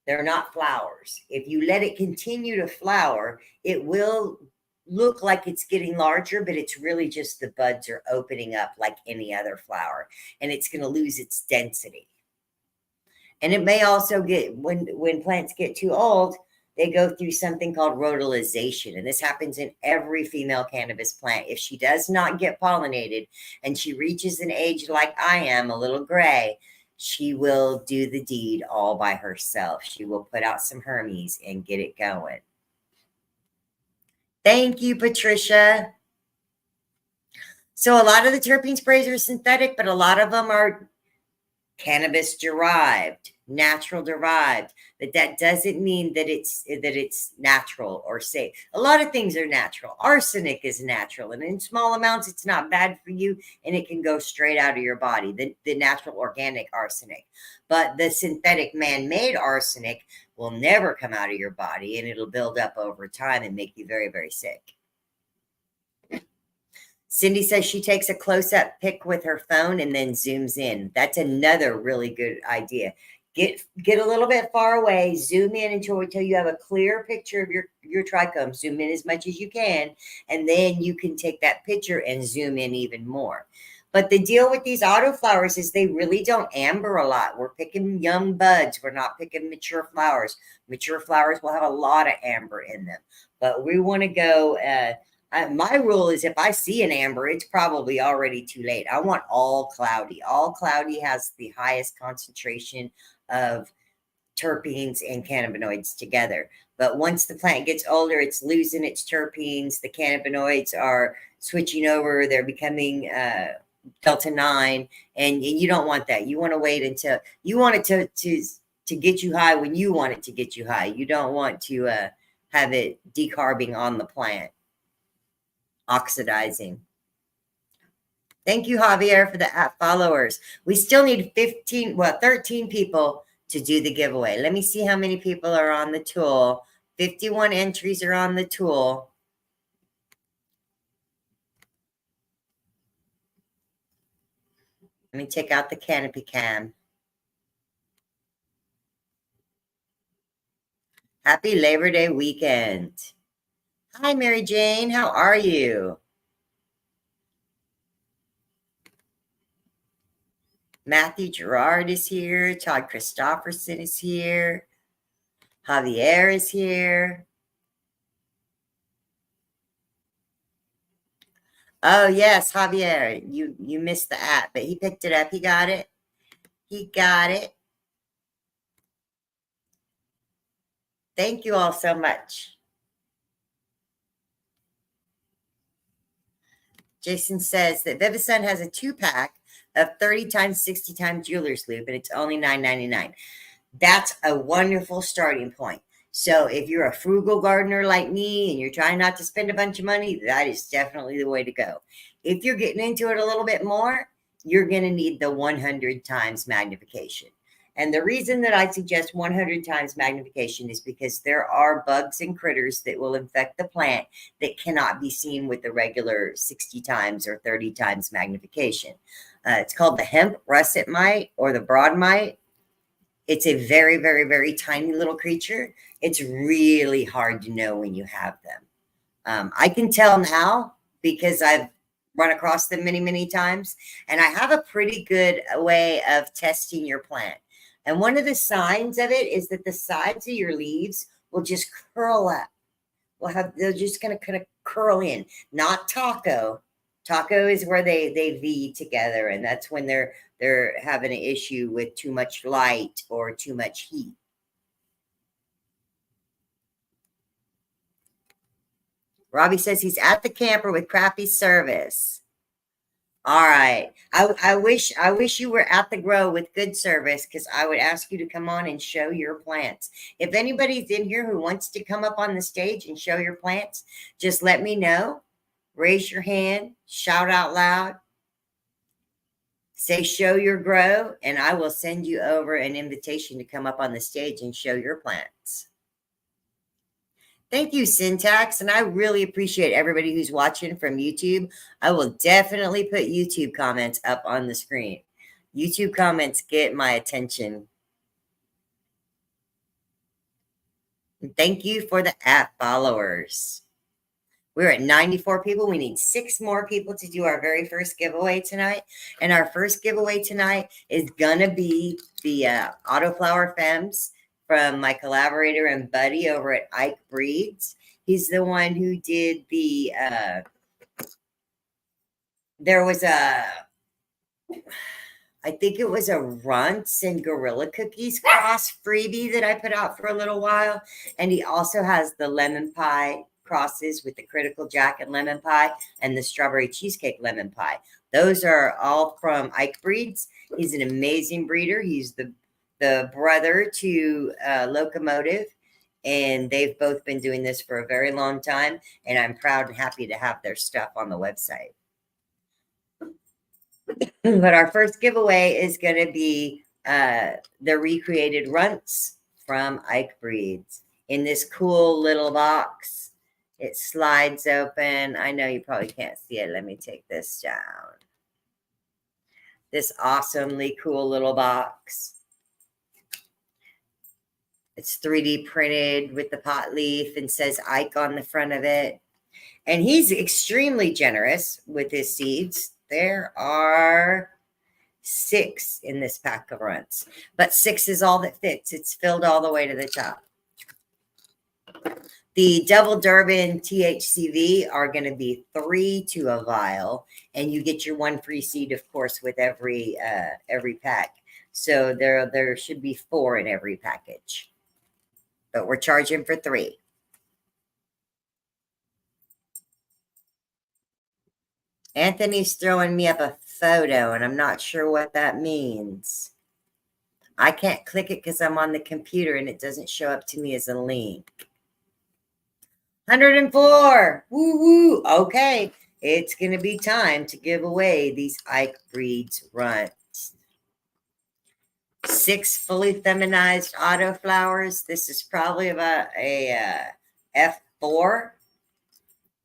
They're not flowers. If you let it continue to flower, it will look like it's getting larger, but it's really just the buds are opening up like any other flower, and it's going to lose its density. And it may also get, when plants get too old, they go through something called rhodolization, and this happens in every female cannabis plant. If she does not get pollinated and she reaches an age like I am, a little gray, she will do the deed all by herself. She will put out some Hermes and get it going. Thank you, Patricia. So a lot of the terpene sprays are synthetic, but a lot of them are cannabis derived. natural derived, but that doesn't mean that it's natural or safe. A lot of things are natural. Arsenic is natural, and in small amounts it's not bad for you, and it can go straight out of your body, the natural organic arsenic. But the synthetic man-made arsenic will never come out of your body, and it'll build up over time and make you very, very sick. Cindy says she takes a close-up pic with her phone and then zooms in. That's another really good idea. Get a little bit far away, zoom in until you have a clear picture of your trichome. Zoom in as much as you can, and then you can take that picture and zoom in even more. But the deal with these autoflowers is they really don't amber a lot. We're picking young buds. We're not picking mature flowers. Mature flowers will have a lot of amber in them. But we want to go, my rule is if I see an amber, it's probably already too late. I want all cloudy. All cloudy has the highest concentration of terpenes and cannabinoids together. But once the plant gets older, it's losing its terpenes. The cannabinoids are switching over. They're becoming delta 9, and you don't want that. You want to wait until you want it to get you high when you want it to get you high. You don't want to have it decarbing on the plant, oxidizing. Thank you, Javier, for the app followers. We still need 13 people to do the giveaway. Let me see how many people are on the tool. 51 entries are on the tool. Let me take out the canopy cam. Happy Labor Day weekend. Hi, Mary Jane. How are you? Matthew Gerard is here. Todd Christofferson is here. Javier is here. Oh, yes, Javier. You missed the app, but he picked it up. He got it. He got it. Thank you all so much. Jason says that Vivison has a 2-pack of 30 times 60 times jeweler's loop, and it's only $9.99. That's a wonderful starting point. So if you're a frugal gardener like me and you're trying not to spend a bunch of money, that is definitely the way to go. If you're getting into it a little bit more, you're going to need the 100 times magnification. And the reason that I suggest 100 times magnification is because there are bugs and critters that will infect the plant that cannot be seen with the regular 60 times or 30 times magnification. It's called the hemp russet mite or the broad mite. It's a very, very, very tiny little creature. It's really hard to know when you have them. I can tell now because I've run across them many, many times, and I have a pretty good way of testing your plant. And one of the signs of it is that the sides of your leaves will just curl up. They're just going to kind of curl in, not taco. Taco is where they V together, and that's when they're having an issue with too much light or too much heat. Robbie says he's at the camper with crappy service. All right. I wish you were at the grow with good service, because I would ask you to come on and show your plants. If anybody's in here who wants to come up on the stage and show your plants, just let me know. Raise your hand, shout out loud, say show your grow, and I will send you over an invitation to come up on the stage and show your plants. Thank you, Syntax, and I really appreciate everybody who's watching from YouTube. I will definitely put YouTube comments up on the screen. YouTube comments get my attention. And thank you for the app followers. We're at 94 people. We need 6 more people to do our very first giveaway tonight. And our first giveaway tonight is going to be the Auto-Flower Femmes from my collaborator and buddy over at Ike Breeds. He's the one who did the, there was I think it was a Runts and Gorilla Cookies cross freebie that I put out for a little while. And he also has the lemon pie crosses with the Critical Jack and lemon pie and the strawberry cheesecake lemon pie. Those are all from Ike Breeds. He's an amazing breeder. He's the the brother to Locomotive, and they've both been doing this for a very long time, and I'm proud and happy to have their stuff on the website. But our first giveaway is going to be the recreated runts from Ike Breeds in this cool little box. It slides open. I know you probably can't see it. Let me take this down. This awesomely cool little box. It's 3D printed with the pot leaf and says Ike on the front of it. And he's extremely generous with his seeds. There are 6 in this pack of runts, but 6 is all that fits. It's filled all the way to the top. The double Durban THC-V are going to be 3 to a vial, and you get your 1 free seed, of course, with every pack. So there should be 4 in every package, but we're charging for 3. Anthony's throwing me up a photo, and I'm not sure what that means. I can't click it because I'm on the computer, and it doesn't show up to me as a link. 104. Woo woo. Okay. It's going to be time to give away these Ike Breeds runts. 6 fully feminized autoflowers. This is probably about a F4.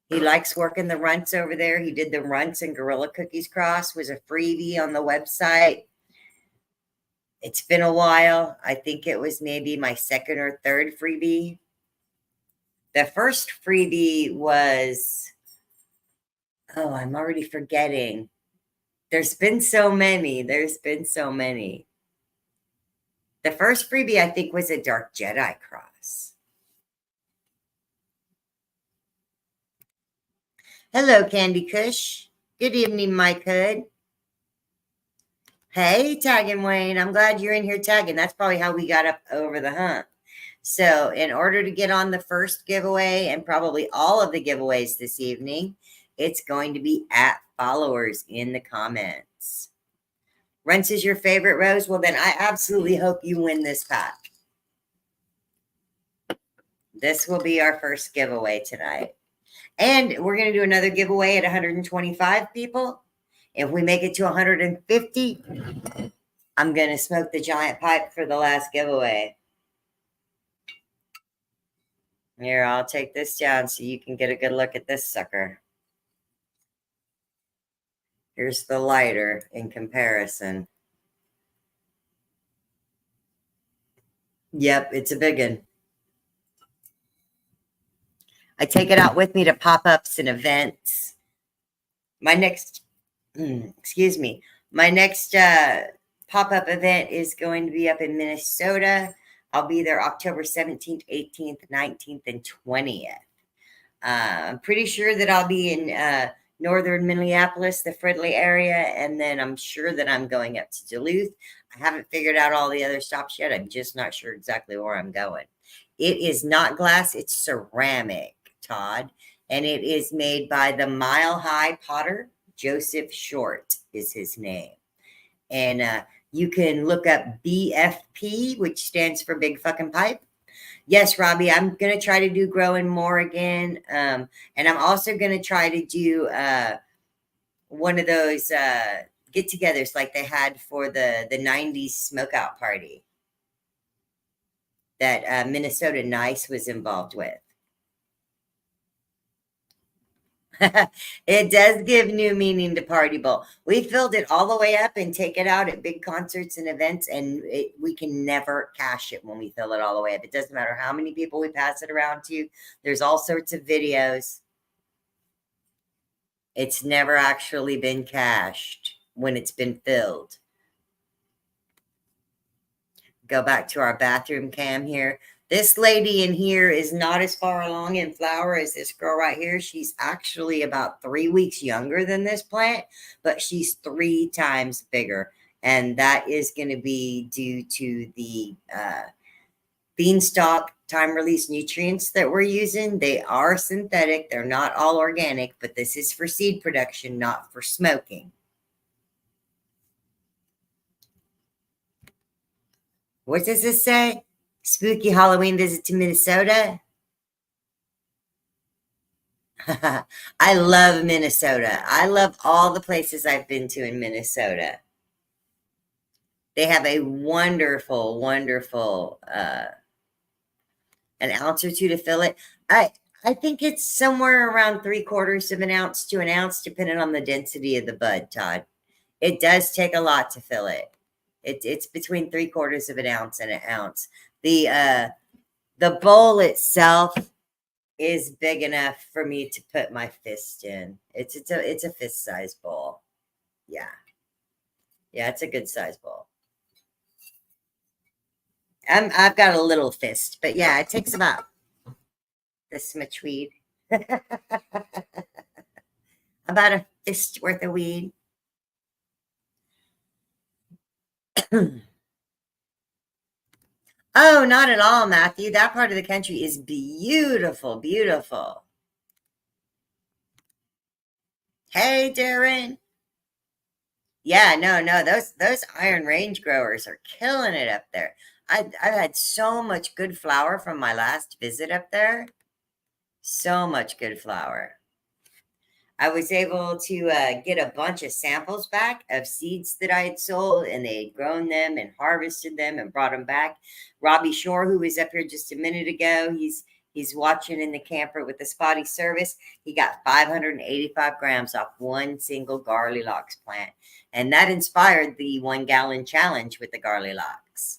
He likes working the runts over there. He did the runts and Gorilla Cookies cross, was a freebie on the website. It's been a while. I think it was maybe my 2nd or 3rd freebie. The first freebie was, oh, I'm already forgetting. There's been so many. There's been so many. The first freebie, I think, was a Dark Jedi cross. Hello, Candy Kush. Good evening, Mike Hood. Hey, Tagging Wayne. I'm glad you're in here tagging. That's probably how we got up over the hump. So in order to get on the first giveaway and probably all of the giveaways this evening, it's going to be at followers in the comments. Runts is your favorite, Rose? Well, then I absolutely hope you win this pack. This will be our first giveaway tonight. And we're going to do another giveaway at 125 people. If we make it to 150, I'm going to smoke the giant pipe for the last giveaway. Here, I'll take this down so you can get a good look at this sucker. Here's the lighter in comparison. Yep, it's a big one. I take it out with me to pop-ups and events. My next, my next pop-up event is going to be up in Minnesota. I'll be there October 17th, 18th, 19th, and 20th. I'm pretty sure that I'll be in northern Minneapolis, the Fridley area, and then I'm sure that I'm going up to Duluth. I haven't figured out all the other stops yet. I'm just not sure exactly where I'm going. It is not glass, it's ceramic, Todd, and it is made by the Mile High Potter. Joseph Short is his name. And you can look up BFP, which stands for Big Fucking Pipe. Yes, Robbie, I'm going to try to do growing more again. And I'm also going to try to do one of those get-togethers like they had for the 90s smokeout party that Minnesota Nice was involved with. It does give new meaning to Party Bowl. We filled it all the way up and take it out at big concerts and events, and we can never cash it when we fill it all the way up. It doesn't matter how many people we pass it around to. There's all sorts of videos. It's never actually been cashed when it's been filled. Go back to our bathroom cam here. This lady in here is not as far along in flower as this girl right here. She's actually about 3 weeks younger than this plant, but she's 3 times bigger. And that is going to be due to the beanstalk time-release nutrients that we're using. They are synthetic. They're not all organic, but this is for seed production, not for smoking. What does this say? Spooky Halloween visit to Minnesota. I love Minnesota. I love all the places I've been to in Minnesota. They have a wonderful, wonderful an ounce or two to fill it. I think it's somewhere around 3/4 of an ounce to an ounce, depending on the density of the bud, Todd. It does take a lot to fill it. It's between 3/4 of an ounce and an ounce. The bowl itself is big enough for me to put my fist in. It's a fist size bowl. Yeah. Yeah, it's a good size bowl. I've got a little fist, but yeah, it takes about this much weed. About a fist worth of weed. Oh, not at all, Matthew. That part of the country is beautiful, beautiful. Hey, Darren. Yeah, no, those Iron Range growers are killing it up there. I've had so much good flower from my last visit up there. So much good flower. I was able to get a bunch of samples back of seeds that I had sold, and they had grown them and harvested them and brought them back. Robbie Shore, who was up here just a minute ago, he's watching in the camper with the spotty service. He got 585 grams off one single Garly Locks plant, and that inspired the 1 gallon challenge with the Garly Locks.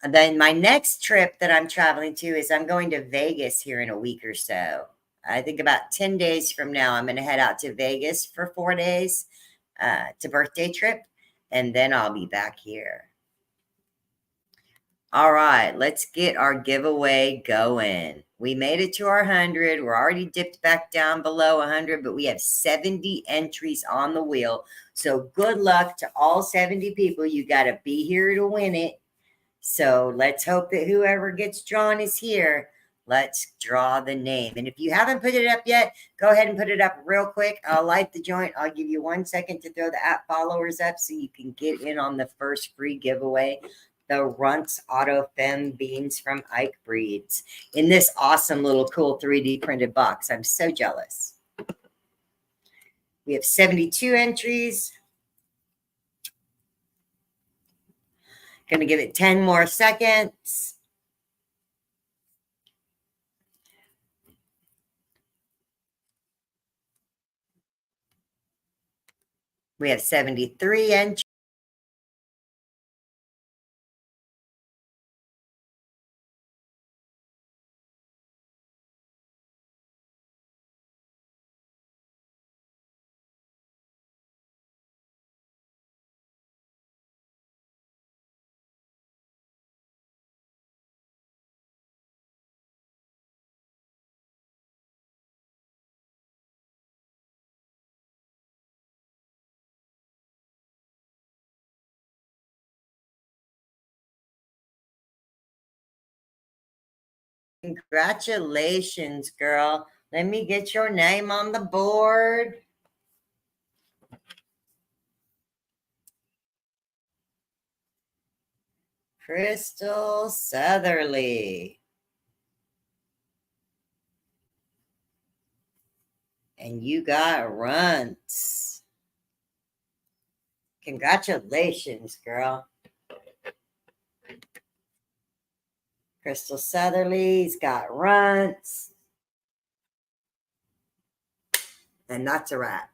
And then my next trip that I'm traveling to is I'm going to Vegas here in a week or so. I think about 10 days from now, I'm going to head out to Vegas for 4 days to birthday trip, and then I'll be back here. All right, let's get our giveaway going. We made it to our 100. We're already dipped back down below 100, but we have 70 entries on the wheel. So good luck to all 70 people. You got to be here to win it. So let's hope that whoever gets drawn is here. Let's draw the name. And if you haven't put it up yet, go ahead and put it up real quick. I'll light the joint. I'll give you 1 second to throw the app followers up so you can get in on the first free giveaway. The Runts Auto Fem beans from Ike Breeds in this awesome little cool 3D printed box. I'm so jealous. We have 72 entries. Going to give it 10 more seconds. We have 73 entries. Congratulations, girl. Let me get your name on the board. Crystal Southerly. And you got Runts. Congratulations, girl. Crystal Southerly's got Runts. And that's a wrap.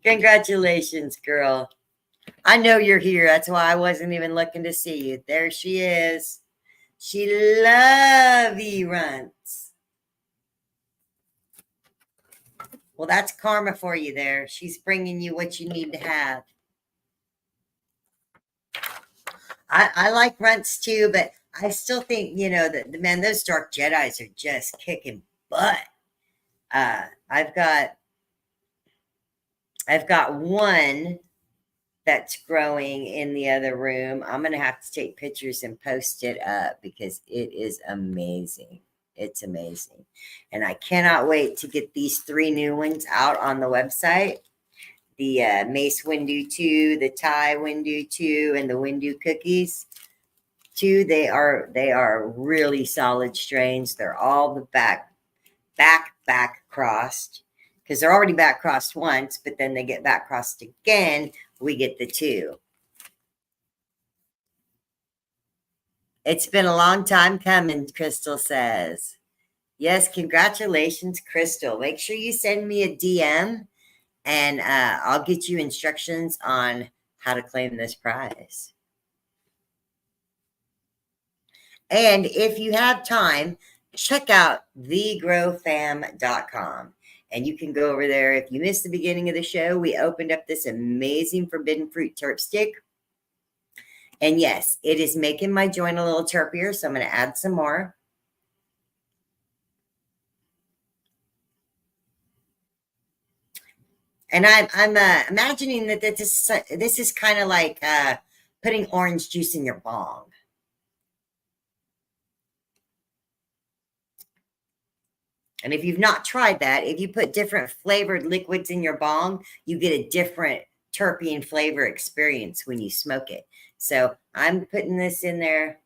Congratulations, girl. I know you're here. That's why I wasn't even looking to see you. There she is. She loves you, Runts. Well, that's karma for you there. She's bringing you what you need to have. I like Runts too, but I still think, you know, that man, those Dark Jedis are just kicking butt. I've got one that's growing in the other room. I'm going to have to take pictures and post it up because it is amazing. It's amazing. And I cannot wait to get these 3 new ones out on the website. Mace Windu 2, the Thai Windu 2, and the Windu cookies 2. They are really solid strains. They're all the back crossed, because they're already back crossed once, but then they get back crossed again. We get the 2. It's been a long time coming, Crystal says. Yes, congratulations, Crystal. Make sure you send me a DM, and I'll get you instructions on how to claim this prize. And if you have time, check out thegrowfam.com. And you can go over there. If you missed the beginning of the show, we opened up this amazing forbidden fruit terp stick. And yes, it is making my joint a little terpier, so I'm going to add some more. And I'm imagining that this is kind of like putting orange juice in your bong. And if you've not tried that, if you put different flavored liquids in your bong, you get a different terpene flavor experience when you smoke it. So I'm putting this in there.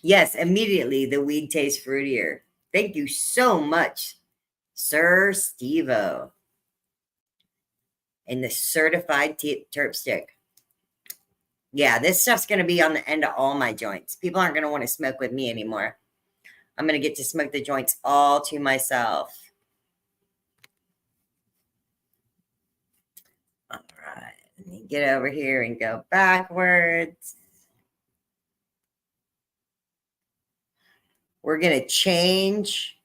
Yes, immediately the weed tastes fruitier. Thank you so much, Sir Steve-O. And the certified terp stick. Yeah, this stuff's going to be on the end of all my joints. People aren't going to want to smoke with me anymore. I'm going to get to smoke the joints all to myself. All right. Let me get over here and go backwards. We're going to change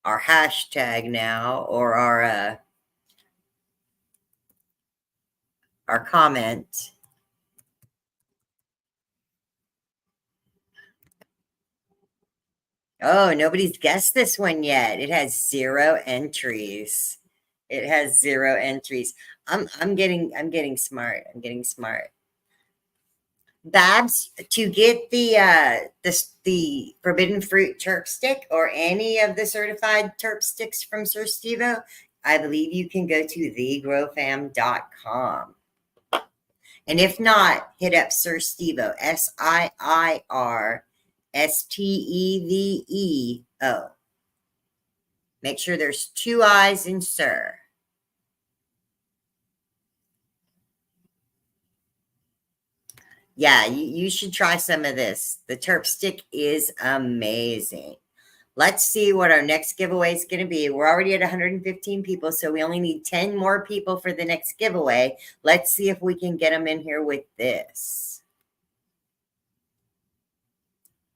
our hashtag now, or our comment. Oh, nobody's guessed this one yet. It has 0 entries. It has 0 entries. I'm getting smart. I'm getting smart. Babs, to get the forbidden fruit terp stick or any of the certified terp sticks from Sir Steve-O, I believe you can go to thegrowfam.com. And if not, hit up Sir Steve-O, SIIRSTEVEO. Make sure there's 2 I's in Sir. Yeah, you should try some of this. The terp stick is amazing. Let's see what our next giveaway is going to be. We're already at 115 people, so we only need 10 more people for the next giveaway. Let's see if we can get them in here with this.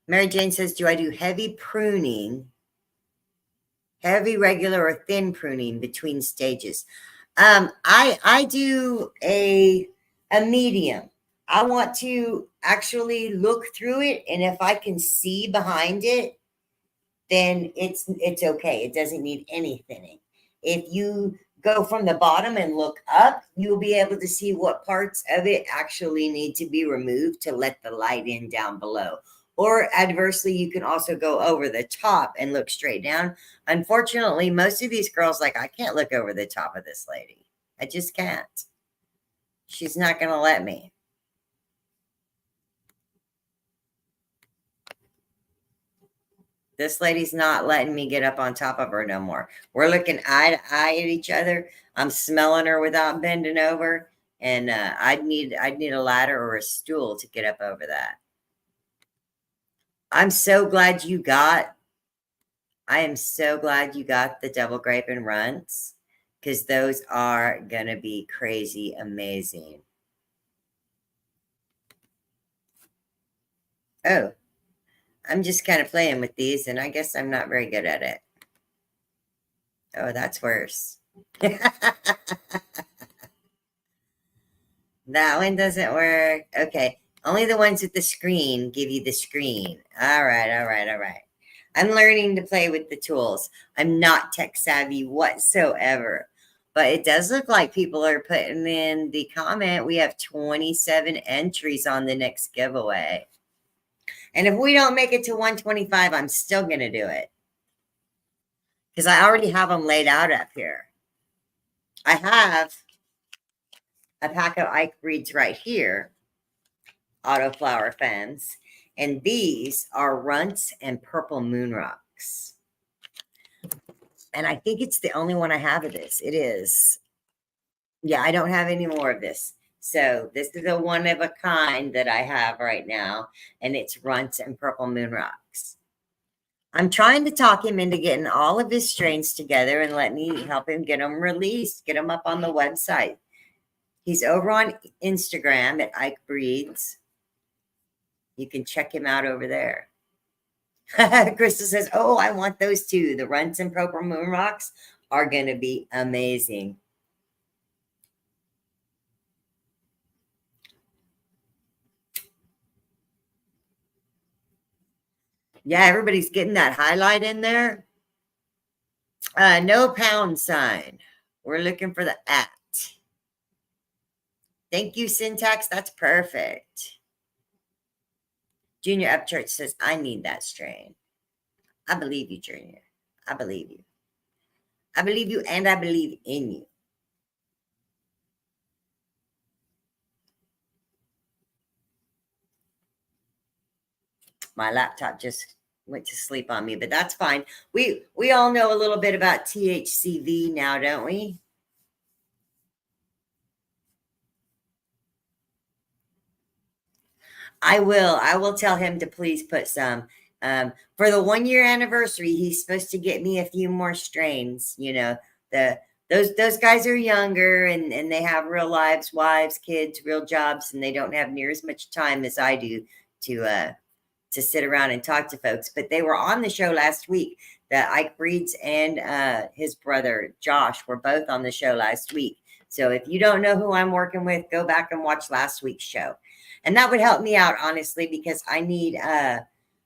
Mary Jane says, do I do heavy pruning, heavy, regular, or thin pruning between stages? I do a medium. I want to actually look through it, and if I can see behind it, then it's okay. It doesn't need any thinning. If you go from the bottom and look up, you'll be able to see what parts of it actually need to be removed to let the light in down below. Or adversely, you can also go over the top and look straight down. Unfortunately, most of these girls, like, I can't look over the top of this lady. I just can't. She's not going to let me. This lady's not letting me get up on top of her no more. We're looking eye to eye at each other. I'm smelling her without bending over. And I'd need a ladder or a stool to get up over that. I am so glad you got the double grape and runts, because those are going to be crazy amazing. Oh, I'm just kind of playing with these, and I guess I'm not very good at it. Oh, that's worse. That one doesn't work. Okay. Only the ones with the screen give you the screen. All right. I'm learning to play with the tools. I'm not tech savvy whatsoever. But it does look like people are putting in the comment. We have 27 entries on the next giveaway. And if we don't make it to 125, I'm still going to do it. because I already have them laid out up here. I have a pack of Ike Breeds right here, Auto-Flower Fens, and these are Runts and Purple Moon Rocks. And I think it's the only one I have of this. It is. Yeah, I don't have any more of this. So this is a one of a kind that I have right now, and it's Runts and Purple Moon Rocks. I'm trying to talk him into getting all of his strains together and let me help him get them released, get them up on the website. He's over on Instagram at Ike Breeds. You can check him out over there. Krista says, oh, I want those too. The Runts and Purple Moon Rocks are going to be amazing. Yeah, everybody's getting that highlight in there. No pound sign. We're looking for the at. Thank you, Syntax. That's perfect. Junior Upchurch says, I need that strain. I believe you, Junior. I believe you. I believe you, and I believe in you. My laptop just went to sleep on me, but that's fine. We all know a little bit about THC-V now, don't we? I will tell him to please put some. For the 1 year anniversary, he's supposed to get me a few more strains. You know, those guys are younger and they have real lives, wives, kids, real jobs, and they don't have near as much time as I do to sit around and talk to folks. But they were on the show last week. That Ike Breeds and his brother Josh were both on the show last week. So if you don't know who I'm working with, go back and watch last week's show. And that would help me out, honestly, because I need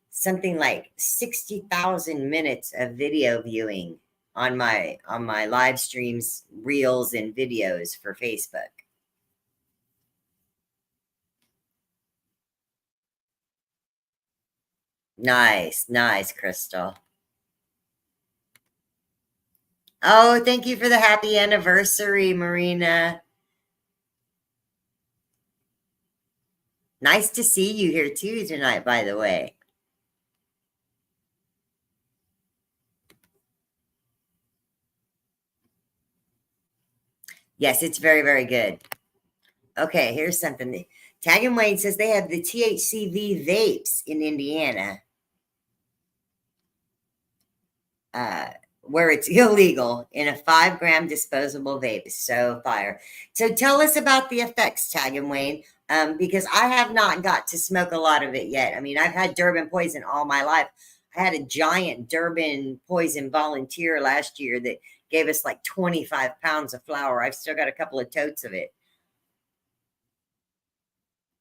something like 60,000 minutes of video viewing on my live streams, reels, and videos for Facebook. Nice, nice, Crystal. Oh, thank you for the happy anniversary, Marina. Nice to see you here too tonight, by the way. Yes, it's very, very good. Okay, here's something. Tag and Wayne says they have the THC-V vapes in Indiana. Where it's illegal in a 5-gram disposable vape. So fire. So tell us about the effects, Tag and Wayne, because I have not got to smoke a lot of it yet. I mean, I've had Durban poison all my life. I had a giant Durban poison volunteer last year that gave us like 25 pounds of flower. I've still got a couple of totes of it.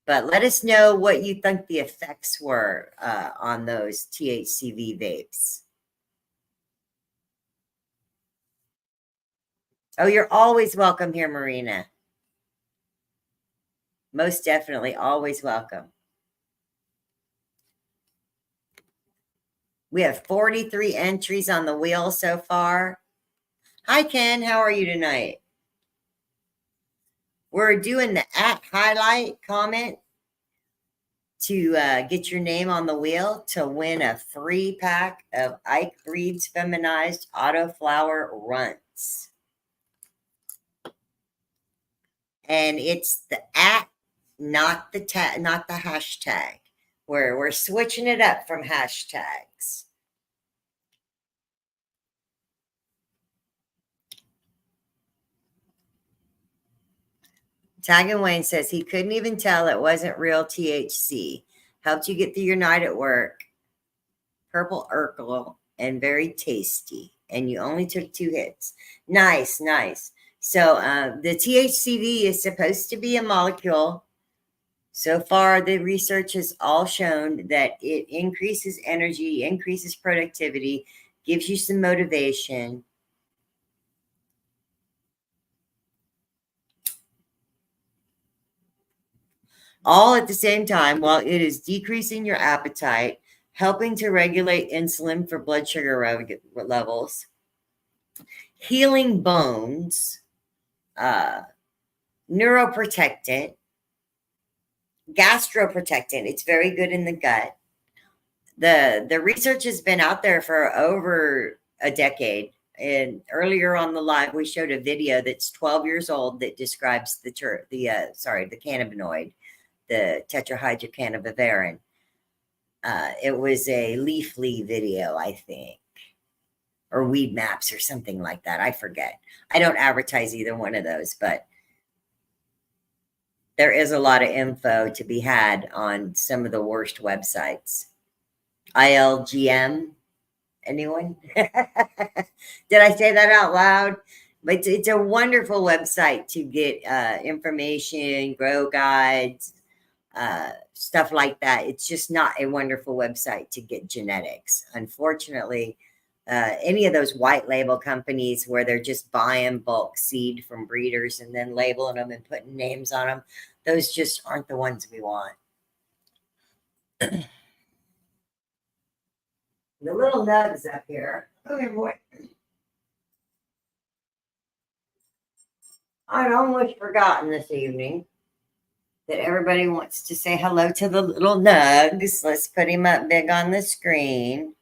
But let us know what you think the effects were on those THC-V vapes. Oh, you're always welcome here, Marina. Most definitely, always welcome. We have 43 entries on the wheel so far. Hi, Ken. How are you tonight? We're doing the at highlight comment to get your name on the wheel to win a free pack of Ike Breeds Feminized Auto-Flower Runts. And it's the at, not the hashtag. We're switching it up from hashtags. Tag and Wayne says he couldn't even tell it wasn't real THC. Helped you get through your night at work. Purple Urkel and very tasty. And you only took 2 hits. Nice, nice. So the THC-V is supposed to be a molecule. So far, the research has all shown that it increases energy, increases productivity, gives you some motivation. All at the same time, while it is decreasing your appetite, helping to regulate insulin for blood sugar levels, healing bones, neuroprotectant, gastroprotectant. It's very good in the gut. The research has been out there for over a decade. And earlier on the live, we showed a video that's 12 years old that describes the cannabinoid, the tetrahydrocannabivarin. It was a Leafly video, I think, or Weed Maps or something like that. I forget. I don't advertise either one of those, but there is a lot of info to be had on some of the worst websites. ILGM, anyone? Did I say that out loud? But it's a wonderful website to get information, grow guides, stuff like that. It's just not a wonderful website to get genetics. Unfortunately, any of those white label companies where they're just buying bulk seed from breeders and then labeling them and putting names on them, those just aren't the ones we want. The little nugs up here. Oh, boy. I'd almost forgotten this evening that everybody wants to say hello to the little nugs. Let's put him up big on the screen.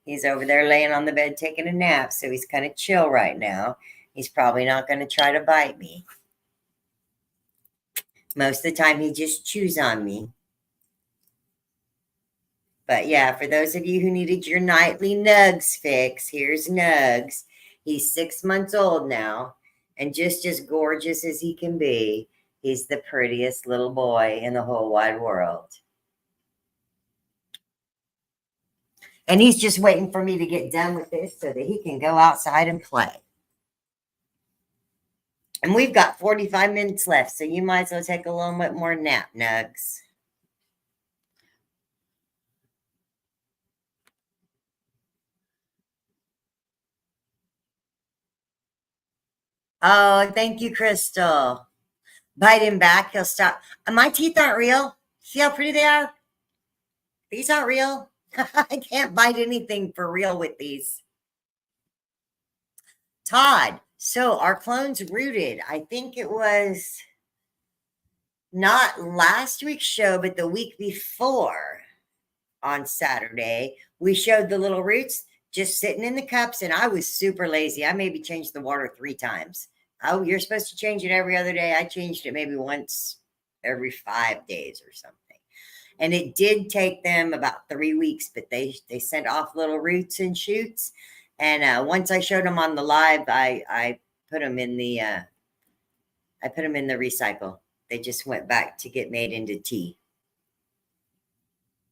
He's over there laying on the bed taking a nap, so he's kind of chill right now. He's probably not going to try to bite me. Most of the time, he just chews on me. But yeah, for those of you who needed your nightly Nugs fix, here's Nugs. He's 6 months old now and just as gorgeous as he can be. He's the prettiest little boy in the whole wide world. And he's just waiting for me to get done with this so that he can go outside and play. And we've got 45 minutes left, so you might as well take a little bit more nap, Nugs. Oh, thank you, Crystal. Bite him back. He'll stop. My teeth aren't real. See how pretty they are? These aren't real. I can't bite anything for real with these. Todd, so our clones rooted. I think it was not last week's show, but the week before on Saturday. We showed the little roots just sitting in the cups, and I was super lazy. I maybe changed the water 3 times. Oh, you're supposed to change it every other day. I changed it maybe once every 5 days or something. And it did take them about 3 weeks, but they sent off little roots and shoots. And once I showed them on the live, I put them in the recycle. They just went back to get made into tea.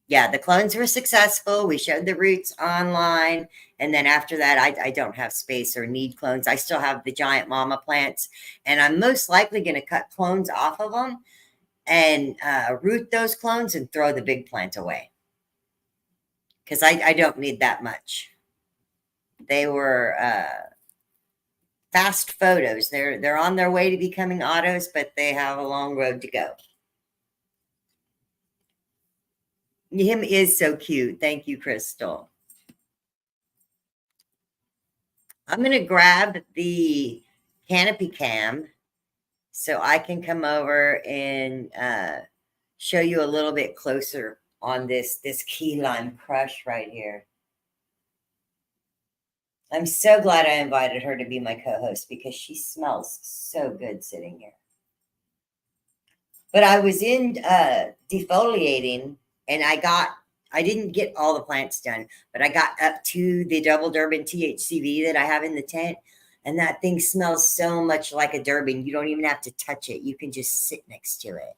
Yeah, the clones were successful. We showed the roots online. And then after that, I don't have space or need clones. I still have the giant mama plants. And I'm most likely going to cut clones off of them and root those clones and throw the big plant away. Because I don't need that much. They were fast photos. They're on their way to becoming autos, but they have a long road to go. Him is so cute. Thank you, Crystal. I'm going to grab the canopy cam so I can come over and show you a little bit closer on this key lime crush right here. I'm so glad I invited her to be my co-host because she smells so good sitting here. But I was in defoliating, and I didn't get all the plants done, but I got up to the double Durban THC-V that I have in the tent. And that thing smells so much like a Durban. You don't even have to touch it. You can just sit next to it.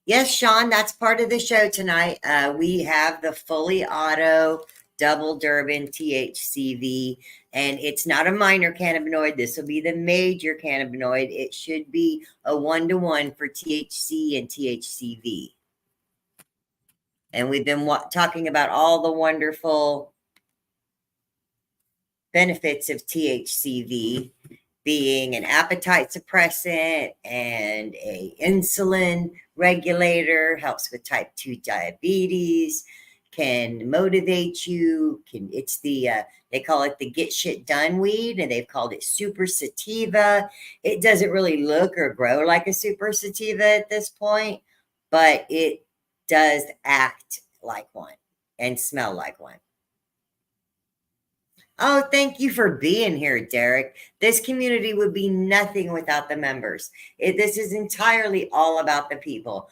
Yes, Sean, that's part of the show tonight. We have the fully auto double Durban THC-V, and it's not a minor cannabinoid. This will be the major cannabinoid. It should be a 1-to-1 for THC and THC-V. And we've been talking about all the wonderful benefits of THC-V, being an appetite suppressant and a insulin regulator, helps with type 2 diabetes, can motivate you. It's the they call it the get shit done weed, and they've called it super sativa. It doesn't really look or grow like a super sativa at this point, but it does act like one and smell like one. Oh, thank you for being here, Derek. This community would be nothing without the members. This is entirely all about the people,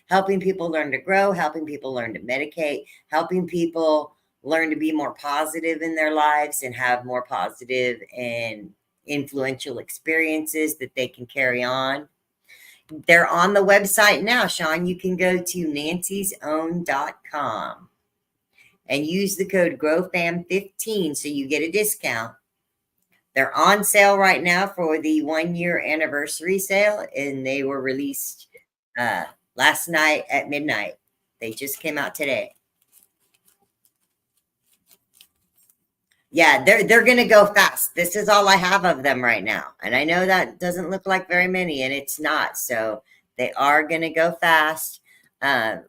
helping people learn to grow, helping people learn to medicate, helping people learn to be more positive in their lives and have more positive and influential experiences that they can carry on. They're on the website now, Sean. You can go to nancysown.com. and use the code GrowFam15 so you get a discount. They're on sale right now for the 1-year anniversary sale, and they were released last night at midnight. They just came out today. Yeah, they're going to go fast. This is all I have of them right now. And I know that doesn't look like very many, and it's not. So they are going to go fast.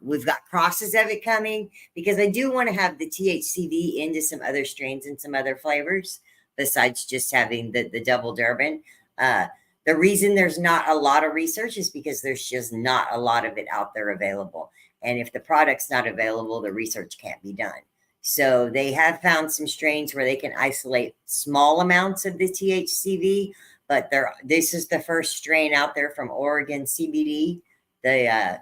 We've got crosses of it coming because I do want to have the THC-V into some other strains and some other flavors besides just having the double Durban. The reason there's not a lot of research is because there's just not a lot of it out there available. And if the product's not available, the research can't be done. So they have found some strains where they can isolate small amounts of the THC-V, but this is the first strain out there from Oregon CBD, the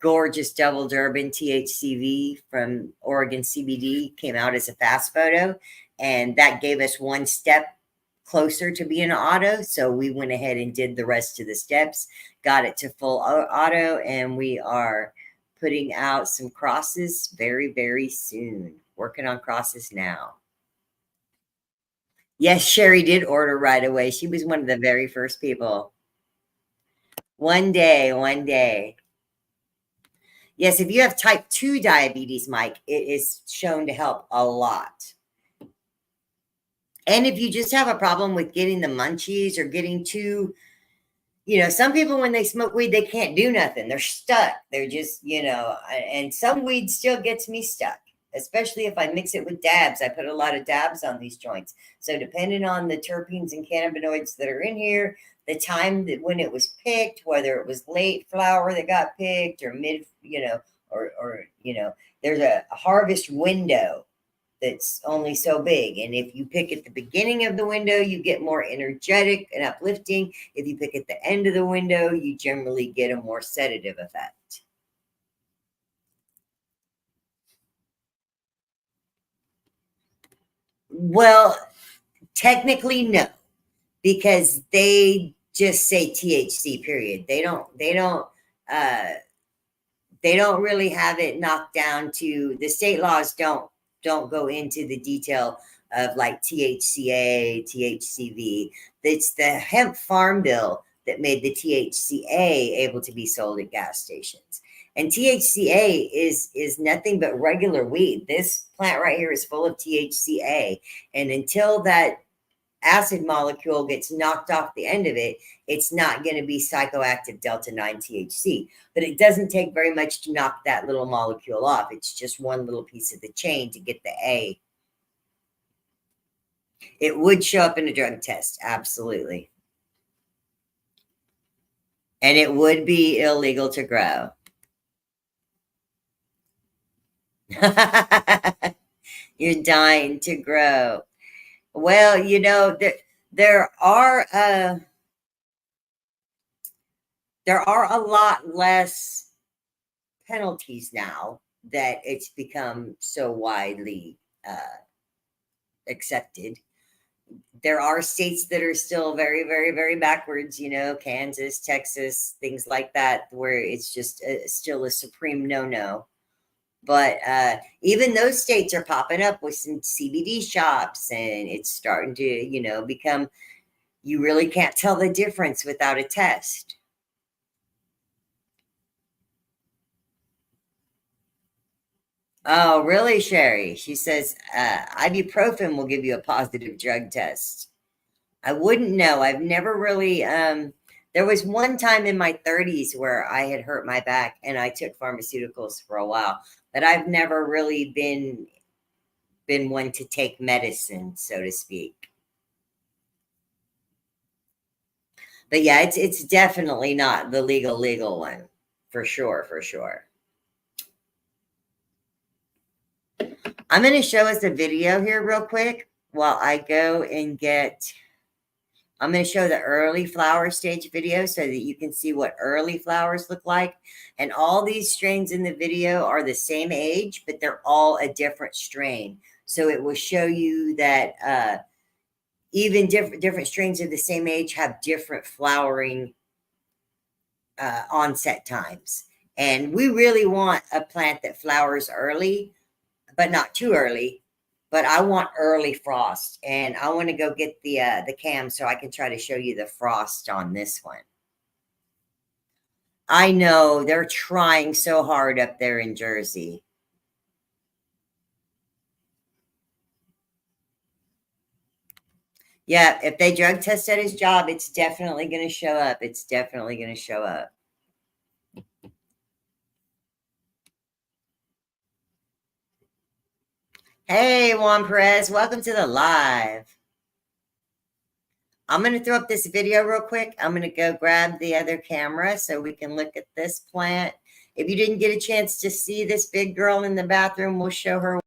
gorgeous double Durban THC-V from Oregon CBD came out as a fast photo, and that gave us one step closer to being an auto. So we went ahead and did the rest of the steps, got it to full auto, and we are putting out some crosses very, very soon. Working on crosses now. Yes, Sherry did order right away. She was one of the very first people. One day. Yes, if you have type 2 diabetes, Mike, it is shown to help a lot. And if you just have a problem with getting the munchies or getting too, some people, when they smoke weed, they can't do nothing. They're stuck. They're just, and some weed still gets me stuck, especially if I mix it with dabs. I put a lot of dabs on these joints. So depending on the terpenes and cannabinoids that are in here, the time that when it was picked, whether it was late flower that got picked or mid, there's a harvest window that's only so big. And if you pick at the beginning of the window, you get more energetic and uplifting. If you pick at the end of the window, you generally get a more sedative effect. Well, technically, no, because they just say THC, period. They don't really have it knocked down to, the state laws don't go into the detail of like THCA, THCV. It's the hemp farm bill that made the THCA able to be sold at gas stations. And THCA is nothing but regular weed. This plant right here is full of THCA. And until that acid molecule gets knocked off the end of it, it's not going to be psychoactive delta-9 THC. But it doesn't take very much to knock that little molecule off. It's just one little piece of the chain to get the A. It would show up in a drug test, absolutely. And it would be illegal to grow. You're dying to grow. Well, there are a lot less penalties now that it's become so widely accepted. There are states that are still very, very, very backwards, Kansas, Texas, things like that, where it's just still a supreme no-no. But even those states are popping up with some CBD shops, and it's starting to, become, you really can't tell the difference without a test. Oh, really, Sherry? She says, ibuprofen will give you a positive drug test. I wouldn't know. I've never really, there was one time in my 30s where I had hurt my back and I took pharmaceuticals for a while, but I've never really been one to take medicine, so to speak. But yeah, it's definitely not the legal one, for sure, for sure. I'm going to show us a video here real quick while I go and get. I'm going to show the early flower stage video so that you can see what early flowers look like. And all these strains in the video are the same age, but they're all a different strain. So it will show you that even different strains of the same age have different flowering onset times. And we really want a plant that flowers early, but not too early. But I want early frost, and I want to go get the cam so I can try to show you the frost on this one. I know they're trying so hard up there in Jersey. Yeah, if they drug test at his job, it's definitely going to show up. It's definitely going to show up. Hey, Juan Perez, welcome to the live. I'm going to throw up this video real quick. I'm going to go grab the other camera so we can look at this plant. If you didn't get a chance to see this big girl in the bathroom, we'll show her.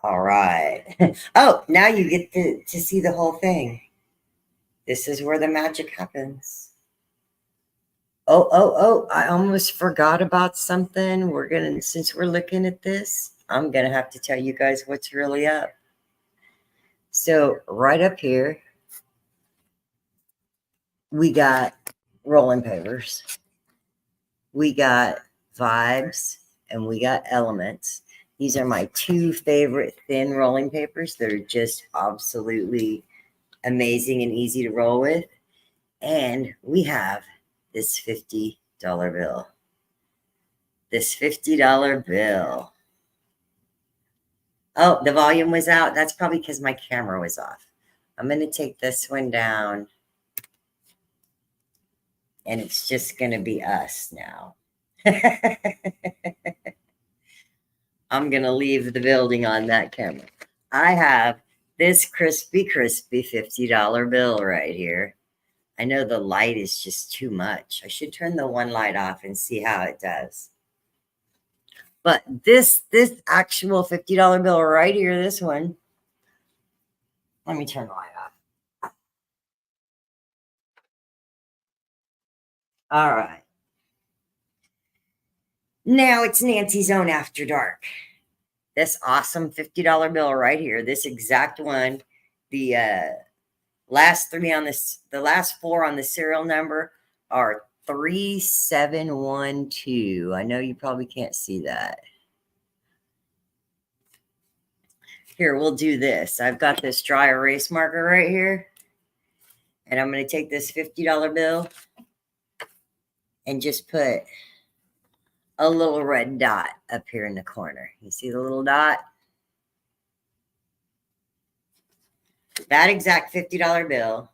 All right. Oh, now you get to see the whole thing. This is where the magic happens. Oh, I almost forgot about something. Since we're looking at this, I'm going to have to tell you guys what's really up. So right up here, we got rolling papers. We got vibes and we got elements. These are my two favorite thin rolling papers. They're just absolutely amazing and easy to roll with. And we have this $50 bill. This $50 bill. Oh, the volume was out. That's probably because my camera was off. I'm going to take this one down. And it's just going to be us now. I'm going to leave the building on that camera. I have this crispy $50 bill right here. I know the light is just too much. I should turn the one light off and see how it does. But this actual $50 bill right here, this one, let me turn the light off. All right. Now it's Nancy's Own After Dark. This awesome $50 bill right here, this exact one, the last four on the serial number are 3712. I know you probably can't see that. Here, we'll do this. I've got this dry erase marker right here. And I'm going to take this $50 bill and just put a little red dot up here in the corner. You see the little dot? That exact $50 bill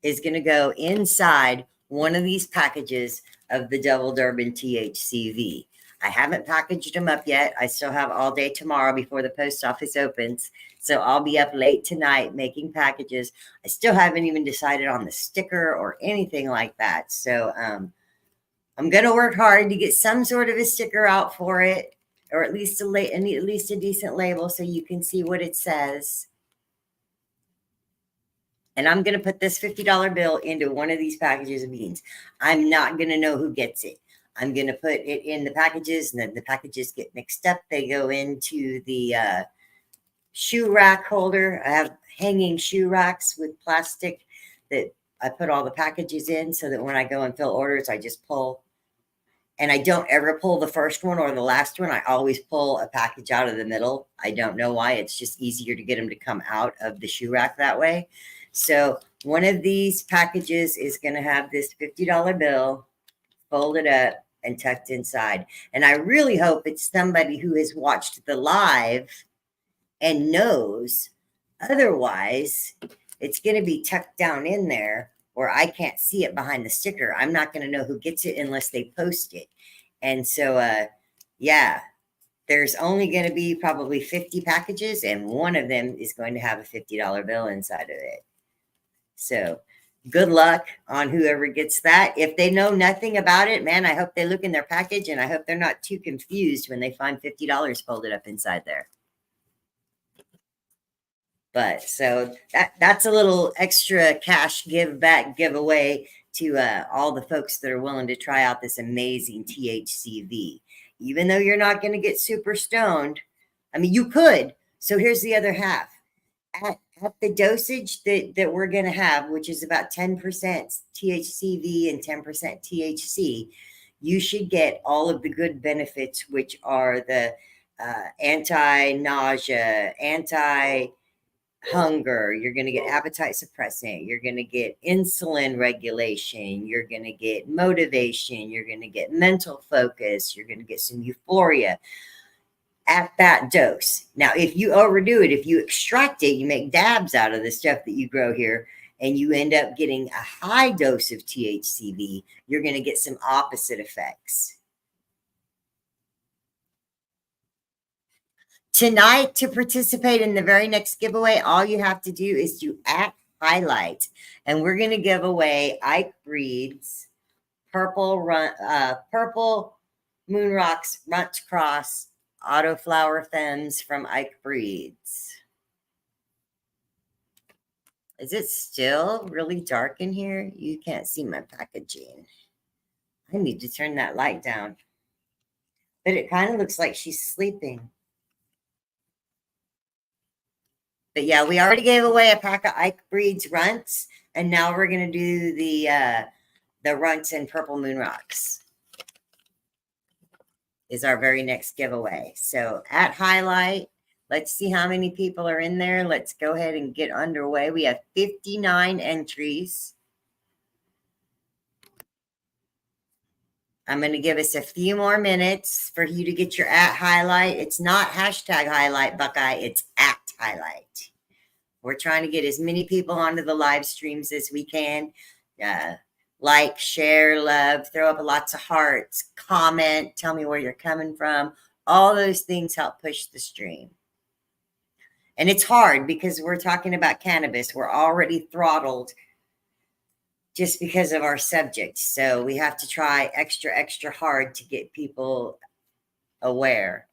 is going to go inside one of these packages of the Double Durban THC-V. I haven't packaged them up yet. I still have all day tomorrow before the post office opens. So I'll be up late tonight making packages. I still haven't even decided on the sticker or anything like that. So I'm going to work hard to get some sort of a sticker out for it, or at least a decent label so you can see what it says. And I'm going to put this $50 bill into one of these packages of beans. I'm not going to know who gets it. I'm going to put it in the packages, and then the packages get mixed up. They go into the shoe rack holder. I have hanging shoe racks with plastic that I put all the packages in so that when I go and fill orders, I just pull. And I don't ever pull the first one or the last one. I always pull a package out of the middle. I don't know why. It's just easier to get them to come out of the shoe rack that way. So one of these packages is going to have this $50 bill folded up and tucked inside. And I really hope it's somebody who has watched the live and knows. Otherwise, it's going to be tucked down in there where I can't see it behind the sticker. I'm not going to know who gets it unless they post it. And so, yeah, there's only going to be probably 50 packages, and one of them is going to have a $50 bill inside of it. So good luck on whoever gets that. If they know nothing about it, man, I hope they look in their package, and I hope they're not too confused when they find $50 folded up inside there. But so that's a little extra cash giveaway to all the folks that are willing to try out this amazing THC-V. Even though you're not going to get super stoned, I mean, you could. So here's the other half. At the dosage that we're going to have, which is about 10% THC-V and 10% THC, you should get all of the good benefits, which are the anti-nausea, anti-hunger. You're going to get appetite suppressant. You're going to get insulin regulation. You're going to get motivation. You're going to get mental focus. You're going to get some euphoria at that dose. Now, if you overdo it, if you extract it, you make dabs out of the stuff that you grow here, and you end up getting a high dose of THC-V, you're going to get some opposite effects. Tonight, to participate in the very next giveaway, all you have to do is do @highlight, and we're going to give away Ike Breed's Purple Moon Rocks Runch Cross Auto-Flower Femmes from Ike Breeds. Is it still really dark in here? You can't see my packaging. I need to turn that light down. But it kind of looks like she's sleeping. But yeah, we already gave away a pack of Ike Breeds runts, and now we're gonna do the runts and Purple Moon Rocks. Is our very next giveaway. So at highlight, let's see how many people are in there. Let's go ahead and get underway. We have 59 entries. I'm going to give us a few more minutes for you to get your at highlight. It's not hashtag highlight Buckeye, it's at highlight. We're trying to get as many people onto the live streams as we can. Like, share, love, throw up lots of hearts, comment, tell me where you're coming from. All those things help push the stream. And it's hard because we're talking about cannabis. We're already throttled just because of our subject. So we have to try extra, extra hard to get people aware.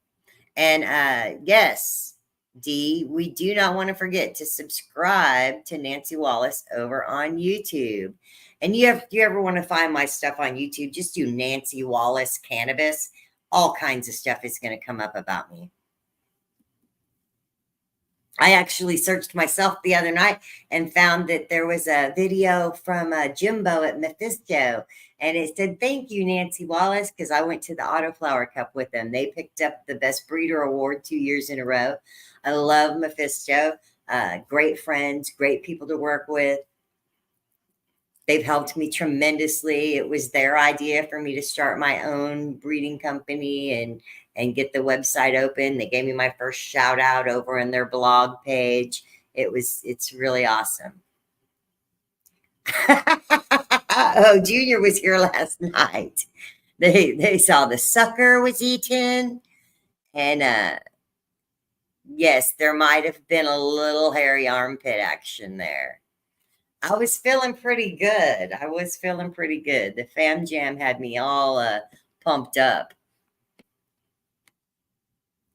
And yes, D, we do not want to forget to subscribe to Nancy Wallace over on YouTube. And you ever want to find my stuff on YouTube, just do Nancy Wallace Cannabis. All kinds of stuff is going to come up about me. I actually searched myself the other night and found that there was a video from Jimbo at Mephisto. And it said, thank you, Nancy Wallace, because I went to the Auto-Flower Cup with them. They picked up the Best Breeder Award 2 years in a row. I love Mephisto. Great friends, great people to work with. They've helped me tremendously. It was their idea for me to start my own breeding company and get the website open. They gave me my first shout out over in their blog page. It's really awesome. Oh, Junior was here last night. They saw the sucker was eaten. And yes, there might have been a little hairy armpit action there. I was feeling pretty good. The Fam Jam had me all pumped up.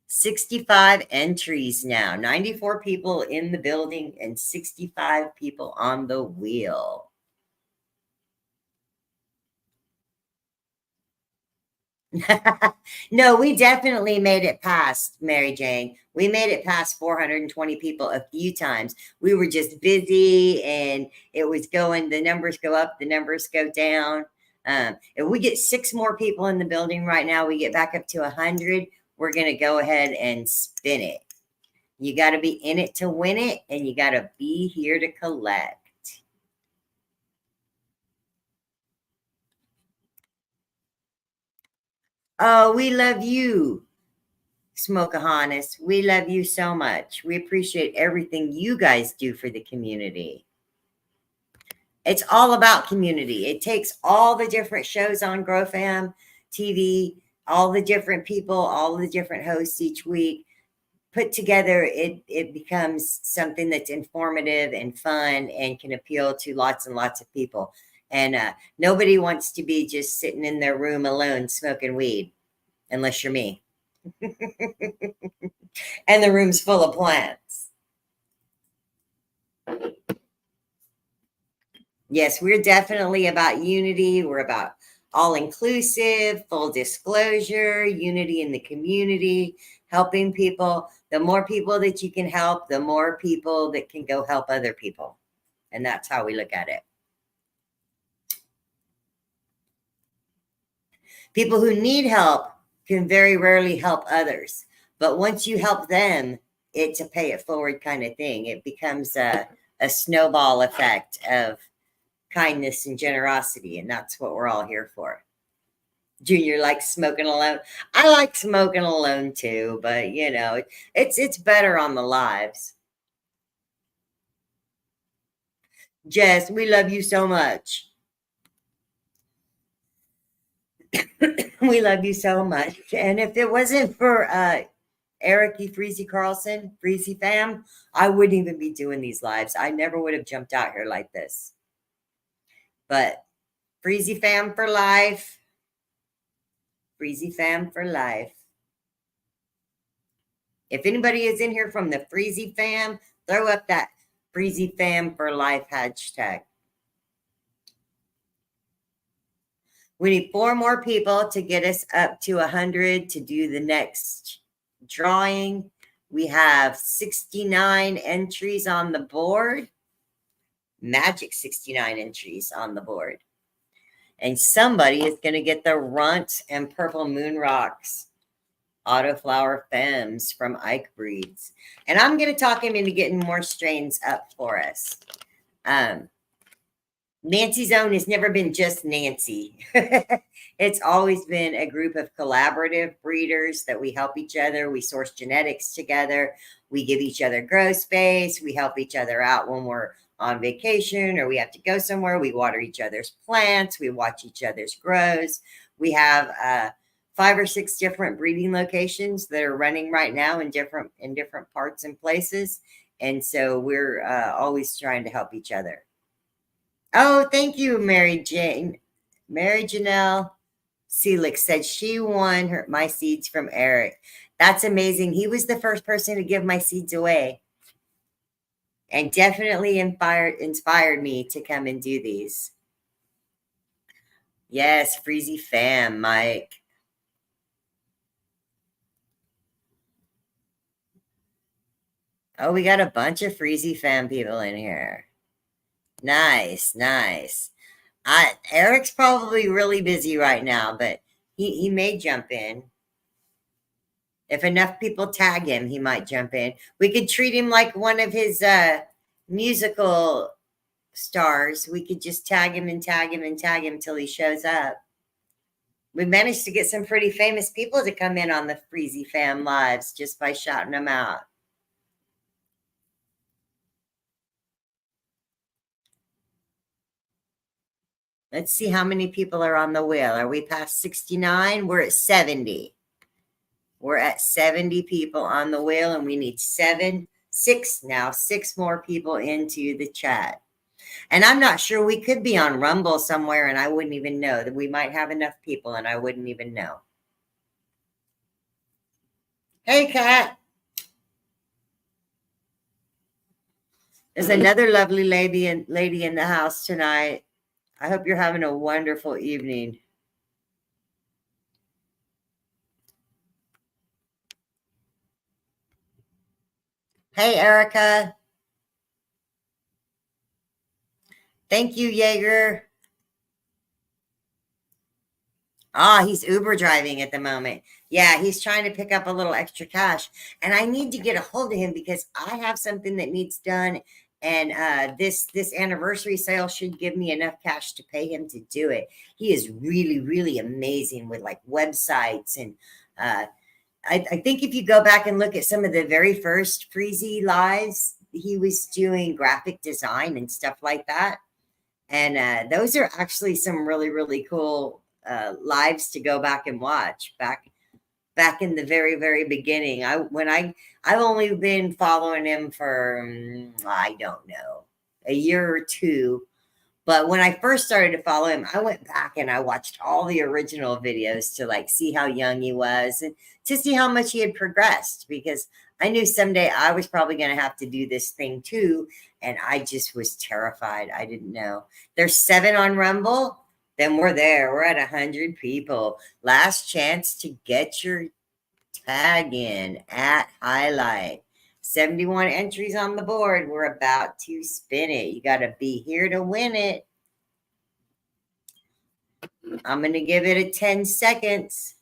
65 entries now. 94 people in the building and 65 people on the wheel. No, we definitely made it past, Mary Jane. We made it past 420 people a few times. We were just busy and it was going, the numbers go up, the numbers go down. If we get 6 more people in the building right now, we get back up to 100. We're going to go ahead and spin it. You got to be in it to win it, and you got to be here to collect. Oh, we love you, Smokeahonis. We love you so much. We appreciate everything you guys do for the community. It's all about community. It takes all the different shows on GrowFam TV, all the different people, all the different hosts each week. Put together, it becomes something that's informative and fun and can appeal to lots and lots of people. And nobody wants to be just sitting in their room alone smoking weed, unless you're me. And the room's full of plants. Yes, we're definitely about unity. We're about all-inclusive, full disclosure, unity in the community, helping people. The more people that you can help, the more people that can go help other people. And that's how we look at it. People who need help can very rarely help others. But once you help them, it's a pay it forward kind of thing. It becomes a snowball effect of kindness and generosity. And that's what we're all here for. Junior likes smoking alone. I like smoking alone too, but you know, it's better on the lives. Jess, we love you so much. We love you so much. And if it wasn't for Eric E. Freezy Carlson, Freezy Fam, I wouldn't even be doing these lives. I never would have jumped out here like this. But Freezy Fam for life. Freezy Fam for life. If anybody is in here from the Freezy fam, throw up that Freezy fam for life hashtag. We need 4 more people to get us up to 100 to do the next drawing. We have 69 entries on the board. Magic 69 entries on the board. And somebody is going to get the Runt and Purple Moon Rocks Auto-Flower Femmes from Ike Breeds. And I'm going to talk him into getting more strains up for us. Nancy's Own has never been just Nancy. It's always been a group of collaborative breeders that we help each other. We source genetics together. We give each other grow space. We help each other out when we're on vacation or we have to go somewhere. We water each other's plants. We watch each other's grows. We have 5 or 6 different breeding locations that are running right now in different parts and places. And so we're always trying to help each other. Oh, thank you, Mary Jane. Mary Janelle Seelig said she won my seeds from Eric. That's amazing. He was the first person to give my seeds away and definitely inspired me to come and do these. Yes, Freezy fam, Mike. Oh, we got a bunch of Freezy fam people in here. Nice, nice. Eric's probably really busy right now, but he may jump in. If enough people tag him, he might jump in. We could treat him like one of his musical stars. We could just tag him and tag him and tag him till he shows up. We managed to get some pretty famous people to come in on the Freezy fam lives just by shouting them out. Let's see how many people are on the wheel. Are we past 69? We're at 70. We're at 70 people on the wheel, and we need 6 more people into the chat. And I'm not sure, we could be on Rumble somewhere, and I wouldn't even know. That we might have enough people, and I wouldn't even know. Hey, Kat. There's another lovely lady in the house tonight. I hope you're having a wonderful evening. Hey, Erica. Thank you, Jaeger. He's Uber driving at the moment. Yeah, he's trying to pick up a little extra cash. And I need to get a hold of him because I have something that needs done. And this anniversary sale should give me enough cash to pay him to do it. He is really, really amazing with like websites. And I think if you go back and look at some of the very first Freezy lives, he was doing graphic design and stuff like that. And those are actually some really, really cool lives to go back and watch back in the very, very beginning. I've only been following him for, I don't know, a year or two. But when I first started to follow him, I went back and I watched all the original videos to like see how young he was and to see how much he had progressed, because I knew someday I was probably going to have to do this thing too. And I just was terrified. I didn't know. There's 7 on Rumble. Then we're there. We're at 100 people. Last chance to get your tag in at highlight. 71 entries on the board. We're about to spin it. You got to be here to win it. I'm going to give it a 10 seconds.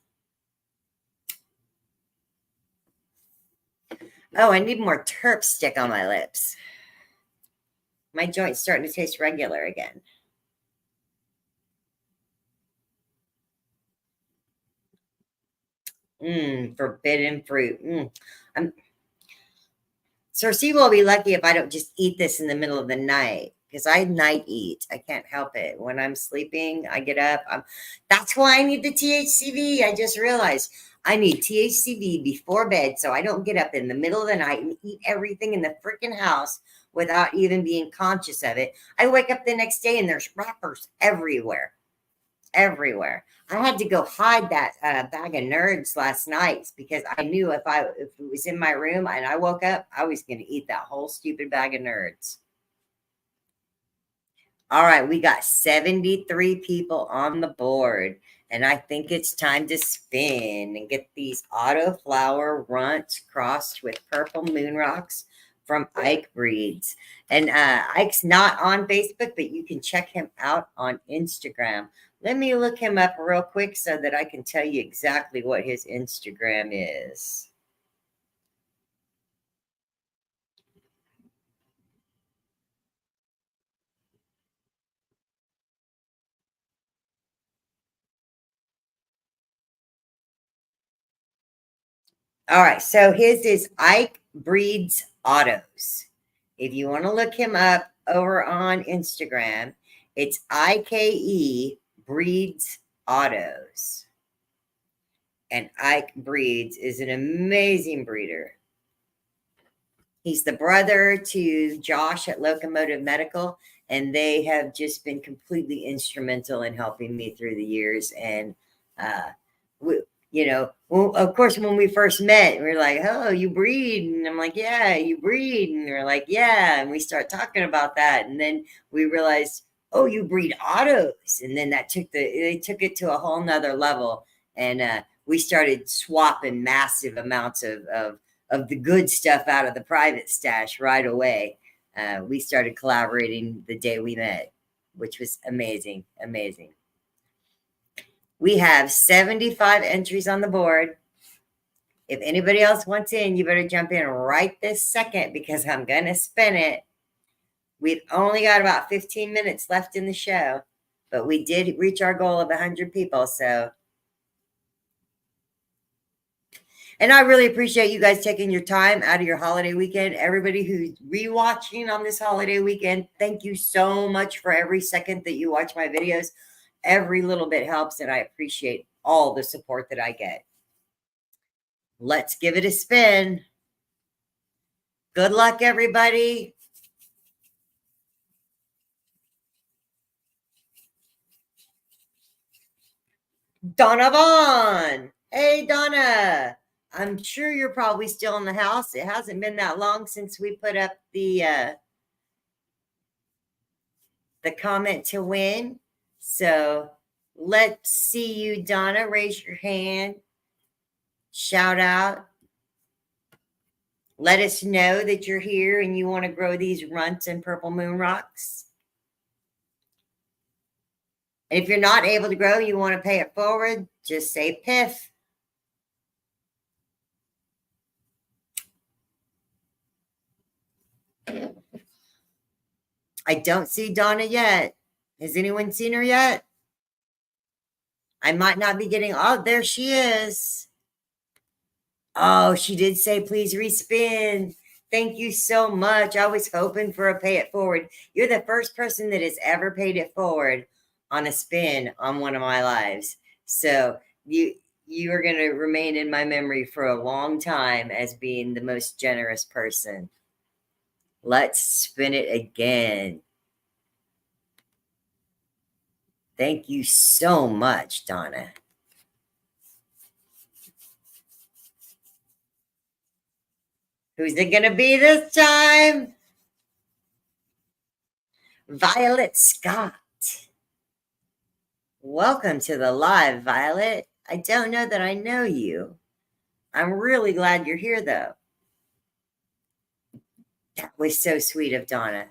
Oh, I need more terp stick on my lips. My joint's starting to taste regular again. Forbidden fruit. Cersei will be lucky if I don't just eat this in the middle of the night, because I night eat. I can't help it. When I'm sleeping, I get up. That's why I need the THC-V. I just realized I need THC-V before bed so I don't get up in the middle of the night and eat everything in the freaking house without even being conscious of it. I wake up the next day and there's wrappers everywhere. everywhere. I had to go hide that bag of nerds last night because I knew if it was in my room and I woke up, I was going to eat that whole stupid bag of nerds. All right, we got 73 people on the board, and I think it's time to spin and get these Auto-Flower runts crossed with purple moon rocks from Ike Breeds. And Ike's not on Facebook, but you can check him out on Instagram. Let me look him up real quick so that I can tell you exactly what his Instagram is. All right, so his is Ike Breeds Autos. If you want to look him up over on Instagram, it's IKE Breeds Autos. And Ike Breeds is an amazing breeder. He's the brother to Josh at Locomotive Medical, and they have just been completely instrumental in helping me through the years. And of course, when we first met, we were like, oh, you breed? And I'm like, yeah, you breed? And they're like, yeah. And we start talking about that. And then we realized, oh, you breed autos. And then they took it to a whole nother level. And we started swapping massive amounts of the good stuff out of the private stash right away. We started collaborating the day we met, which was amazing, amazing. We have 75 entries on the board. If anybody else wants in, you better jump in right this second because I'm going to spin it. We've only got about 15 minutes left in the show, but we did reach our goal of 100 people. And I really appreciate you guys taking your time out of your holiday weekend. Everybody who's rewatching on this holiday weekend, thank you so much for every second that you watch my videos. Every little bit helps, and I appreciate all the support that I get. Let's give it a spin. Good luck, everybody. Donna Vaughn. Hey, Donna. I'm sure you're probably still in the house. It hasn't been that long since we put up the comment to win. So let's see you, Donna. Raise your hand. Shout out. Let us know that you're here and you want to grow these runts and purple moon rocks. And if you're not able to grow, you want to pay it forward, just say piff. I don't see Donna yet. Has anyone seen her yet? I might not be getting, oh, there she is. Oh, she did say, please respin. Thank you so much. I was hoping for a pay it forward. You're the first person that has ever paid it forward on a spin on one of my lives. So you are going to remain in my memory for a long time as being the most generous person. Let's spin it again. Thank you so much, Donna. Who's it going to be this time? Violet Scott. Welcome to the live, Violet. I don't know that I know you. I'm really glad you're here, though. That was so sweet of Donna.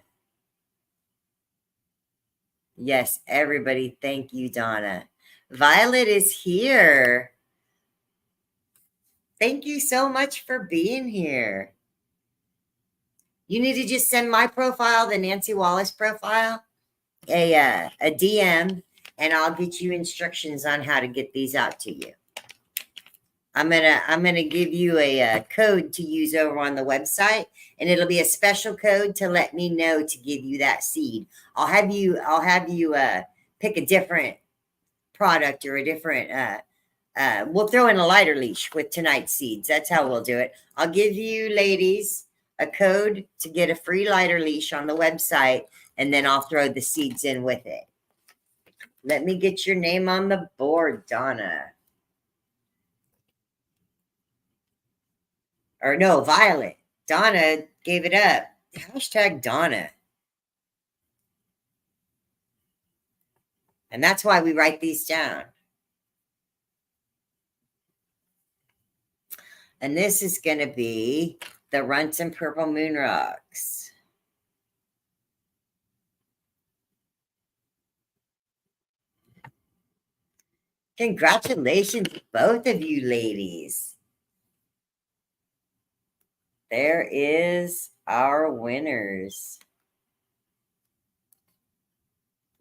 Yes, everybody, thank you, Donna. Violet is here. Thank you so much for being here. You need to just send my profile, the Nancy Wallace profile, a DM, and I'll get you instructions on how to get these out to you. I'm gonna give you a code to use over on the website, and it'll be a special code to let me know to give you that seed. I'll have you pick a different product or a different. We'll throw in a lighter leash with tonight's seeds. That's how we'll do it. I'll give you ladies a code to get a free lighter leash on the website, and then I'll throw the seeds in with it. Let me get your name on the board, Donna. Or no, Violet. Donna gave it up. Hashtag Donna. And that's why we write these down. And this is going to be the Runts and Purple Moon Rocks. Congratulations, both of you ladies. There is our winners.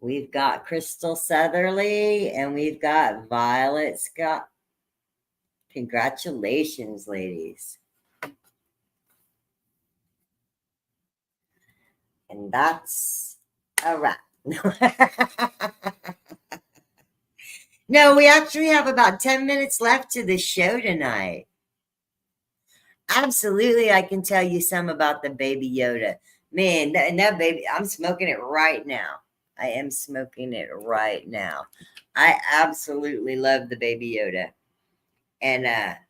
We've got Crystal Southerly and we've got Violet Scott. Congratulations, ladies. And that's a wrap. No, we actually have about 10 minutes left to the show tonight. Absolutely, I can tell you some about the Baby Yoda. Man, that baby, I'm smoking it right now. I am smoking it right now. I absolutely love the Baby Yoda. And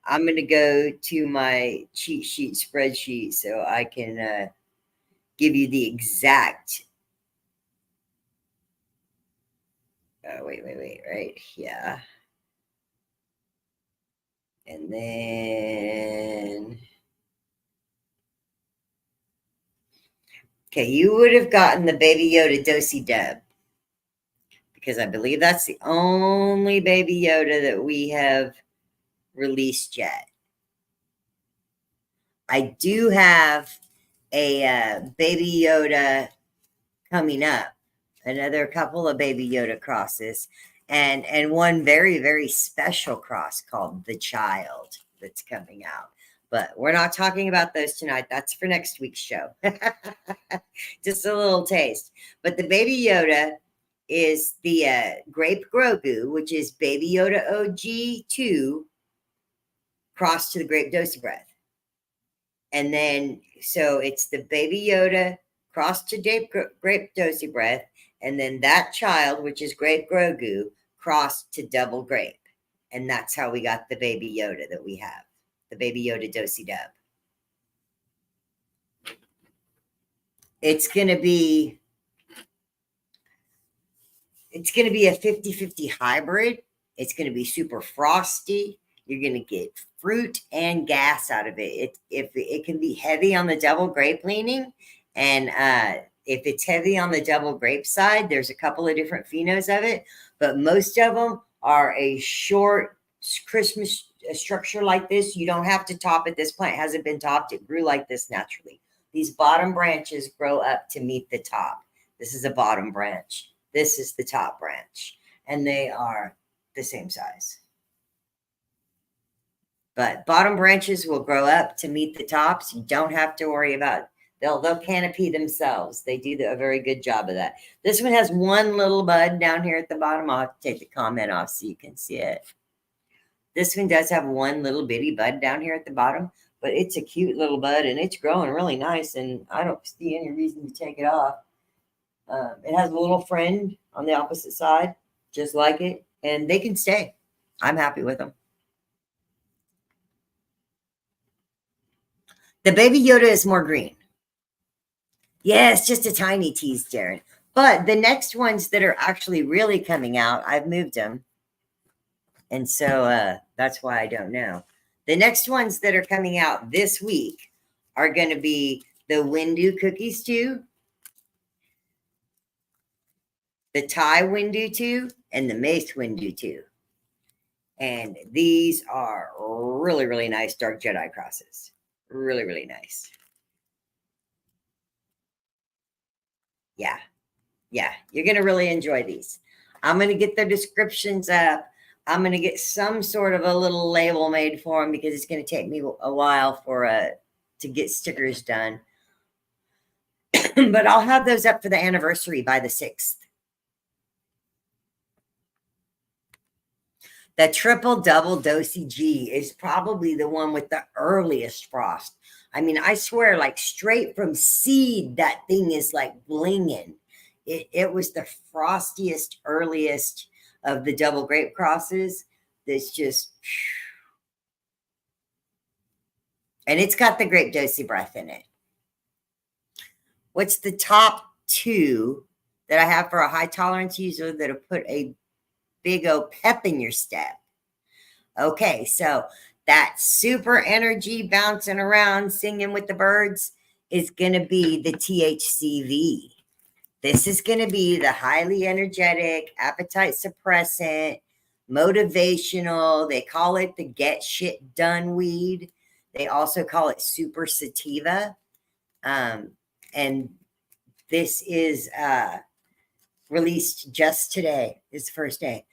I'm going to go to my cheat sheet spreadsheet so I can give you the exact. Wait, right here. And then. Okay, you would have gotten the Baby Yoda Dosey Dub. Because I believe that's the only Baby Yoda that we have released yet. I do have a Baby Yoda coming up. Another couple of Baby Yoda crosses. And one very, very special cross called The Child that's coming out. But we're not talking about those tonight. That's for next week's show. Just a little taste. But the Baby Yoda is the Grape Grogu, which is Baby Yoda OG2 crossed to the Grape Dosey Breath. And then, so it's the Baby Yoda crossed to Grape Dosey Breath. And then that child, which is Grape Grogu, crossed to Double Grape. And that's how we got the Baby Yoda that we have. The Baby Yoda Dosey Dub. It's going to be a 50-50 hybrid. It's going to be super frosty. You're going to get fruit and gas out of it. It can be heavy on the double grape leaning. And if it's heavy on the double grape side, there's a couple of different phenos of it. But most of them are a short Christmas structure like this. You don't have to top it. This plant hasn't been topped. It grew like this naturally. These bottom branches grow up to meet the top. This is a bottom branch. This is the top branch. And they are the same size. But bottom branches will grow up to meet the tops. You don't have to worry about, they'll canopy themselves. They do a very good job of that. This one has one little bud down here at the bottom. I'll have to take the comment off so you can see it. This one does have one little bitty bud down here at the bottom, but it's a cute little bud and it's growing really nice. And I don't see any reason to take it off. It has a little friend on the opposite side, just like it, and they can stay. I'm happy with them. The Baby Yoda is more green. Yes, just a tiny tease, Darren. But the next ones that are actually really coming out, I've moved them. And so that's why I don't know. The next ones that are coming out this week are going to be the Windu Cookie Stew, the Thai Windu 2, and the Mace Windu 2. And these are really, really nice Dark Jedi crosses. Really, really nice. Yeah. Yeah. You're going to really enjoy these. I'm going to get their descriptions up. I'm going to get some sort of a little label made for them because it's going to take me a while to get stickers done. But I'll have those up for the anniversary by the 6th. The triple double Dosey G is probably the one with the earliest frost. I mean, I swear, like straight from seed, that thing is like blinging. It was the frostiest, earliest of the double grape crosses. That's just, and it's got the grape dosey breath in it. What's the top two that I have for a high tolerance user that'll put a big old pep in your step? Okay, so that super energy bouncing around, singing with the birds is going to be the THC-V. This is going to be the highly energetic, appetite suppressant, motivational. They call it the get shit done weed. They also call it super sativa. And this is released just today. It's the first day.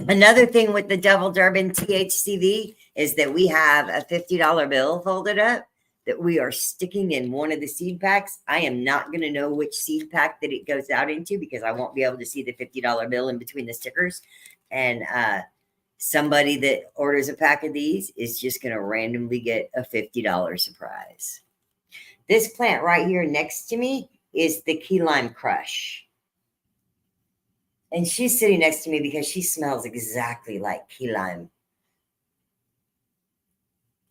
Another thing with the Double Durban THC-V is that we have a $50 bill folded up that we are sticking in one of the seed packs. I am not going to know which seed pack that it goes out into because I won't be able to see the $50 bill in between the stickers. And somebody that orders a pack of these is just going to randomly get a $50 surprise. This plant right here next to me is the key lime crush. And she's sitting next to me because she smells exactly like key lime.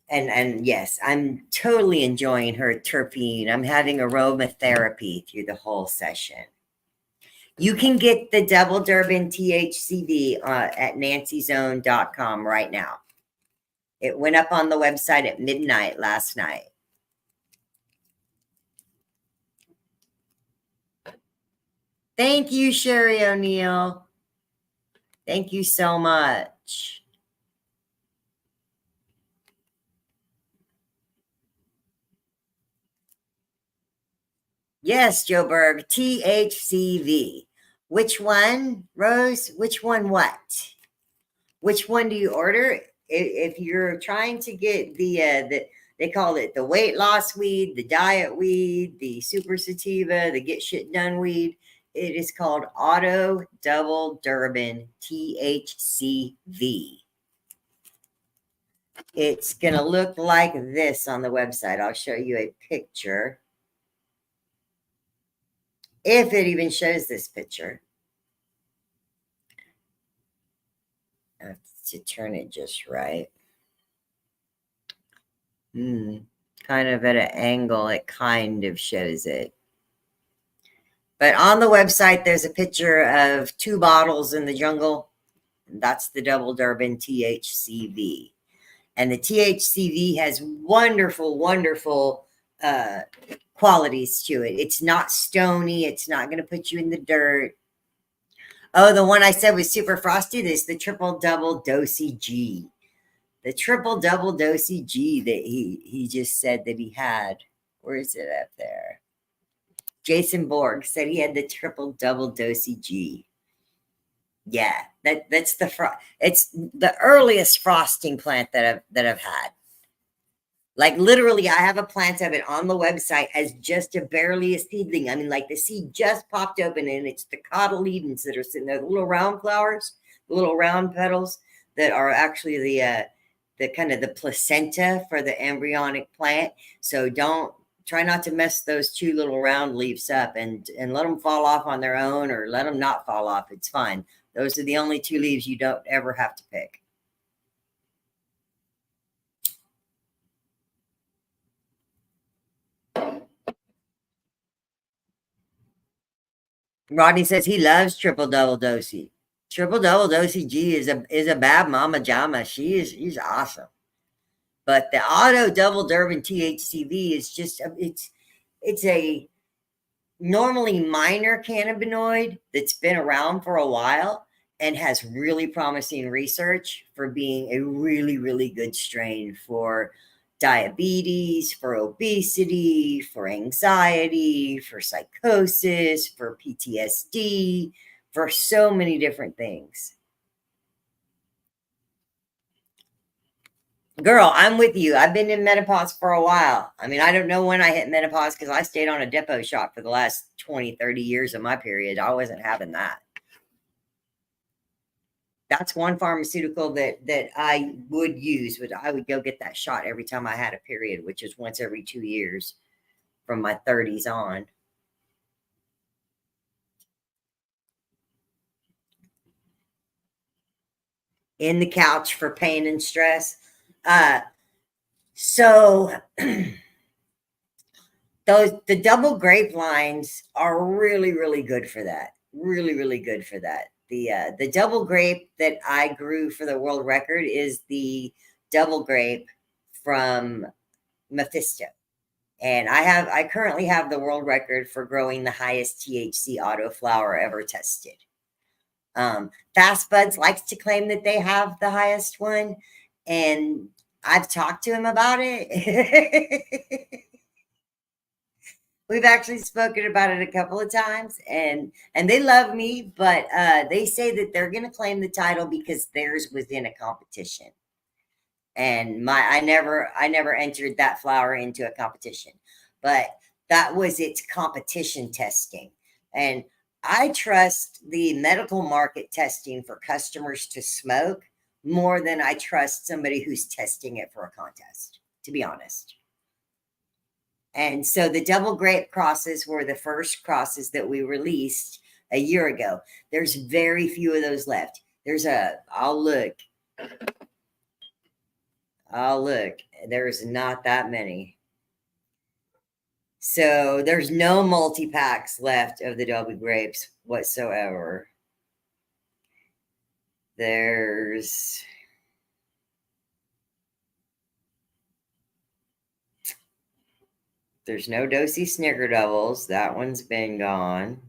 And yes, I'm totally enjoying her terpene. I'm having aromatherapy through the whole session. You can get the Double Durban THC-V at nancyzone.com right now. It went up on the website at midnight last night. Thank you, Sherry O'Neill. Thank you so much. Yes, Joe Berg, THC-V. Which one, Rose? Which one what? Which one do you order? If you're trying to get the they call it the weight loss weed, the diet weed, the super sativa, the get shit done weed, it is called Auto Double Durban THC-V. It's going to look like this on the website. I'll show you a picture. If it even shows this picture. I have to turn it just right. Kind of at an angle, it kind of shows it. But on the website, there's a picture of 2 bottles in the jungle. That's the Double Durban THC-V. And the THC-V has wonderful, wonderful qualities to it. It's not stony. It's not going to put you in the dirt. Oh, the one I said was super frosty. This is the triple double dosey G. The triple double dosey G that he just said that he had. Where is it up there? Jason Borg said he had the triple double dosey G. Yeah, that's it's the earliest frosting plant that I've had. Like literally, I have a plant of it on the website as just a barely a seedling. I mean, like the seed just popped open, and it's the cotyledons that are sitting there, the little round flowers, the little round petals that are actually the kind of the placenta for the embryonic plant. So try not to mess those 2 little round leaves up and let them fall off on their own, or let them not fall off. It's fine. Those are the only 2 leaves you don't ever have to pick. Rodney says he loves triple double dosey. Triple double dosey G is a bad mama jama. She's awesome. But the Auto Double Durban THC-V is just it's a normally minor cannabinoid that's been around for a while and has really promising research for being a really, really good strain for diabetes, for obesity, for anxiety, for psychosis, for PTSD, for so many different things. Girl, I'm with you. I've been in menopause for a while. I mean, I don't know when I hit menopause because I stayed on a depot shot for the last 20, 30 years of my period. I wasn't having that. That's one pharmaceutical that I would use. I would go get that shot every time I had a period, which is once every 2 years from my 30s on. in the couch for pain and stress. So the double grape lines are really, really good for that. Really, really good for that. The double grape that I grew for the world record is the double grape from Mephisto. And I currently have the world record for growing the highest THC autoflower ever tested. Fast Buds likes to claim that they have the highest one, and I've talked to him about it. We've actually spoken about it a couple of times, and they love me, but they say that they're going to claim the title because theirs was in a competition. And I never entered that flower into a competition, but that was its competition testing. And I trust the medical market testing for customers to smoke more than I trust somebody who's testing it for a contest, to be honest. And so the double grape crosses were the first crosses that we released a year ago. There's very few of those left. I'll look. There's not that many. So there's no multi-packs left of the double grapes whatsoever. There's no Dosey Snickerdoodles. That one's been gone.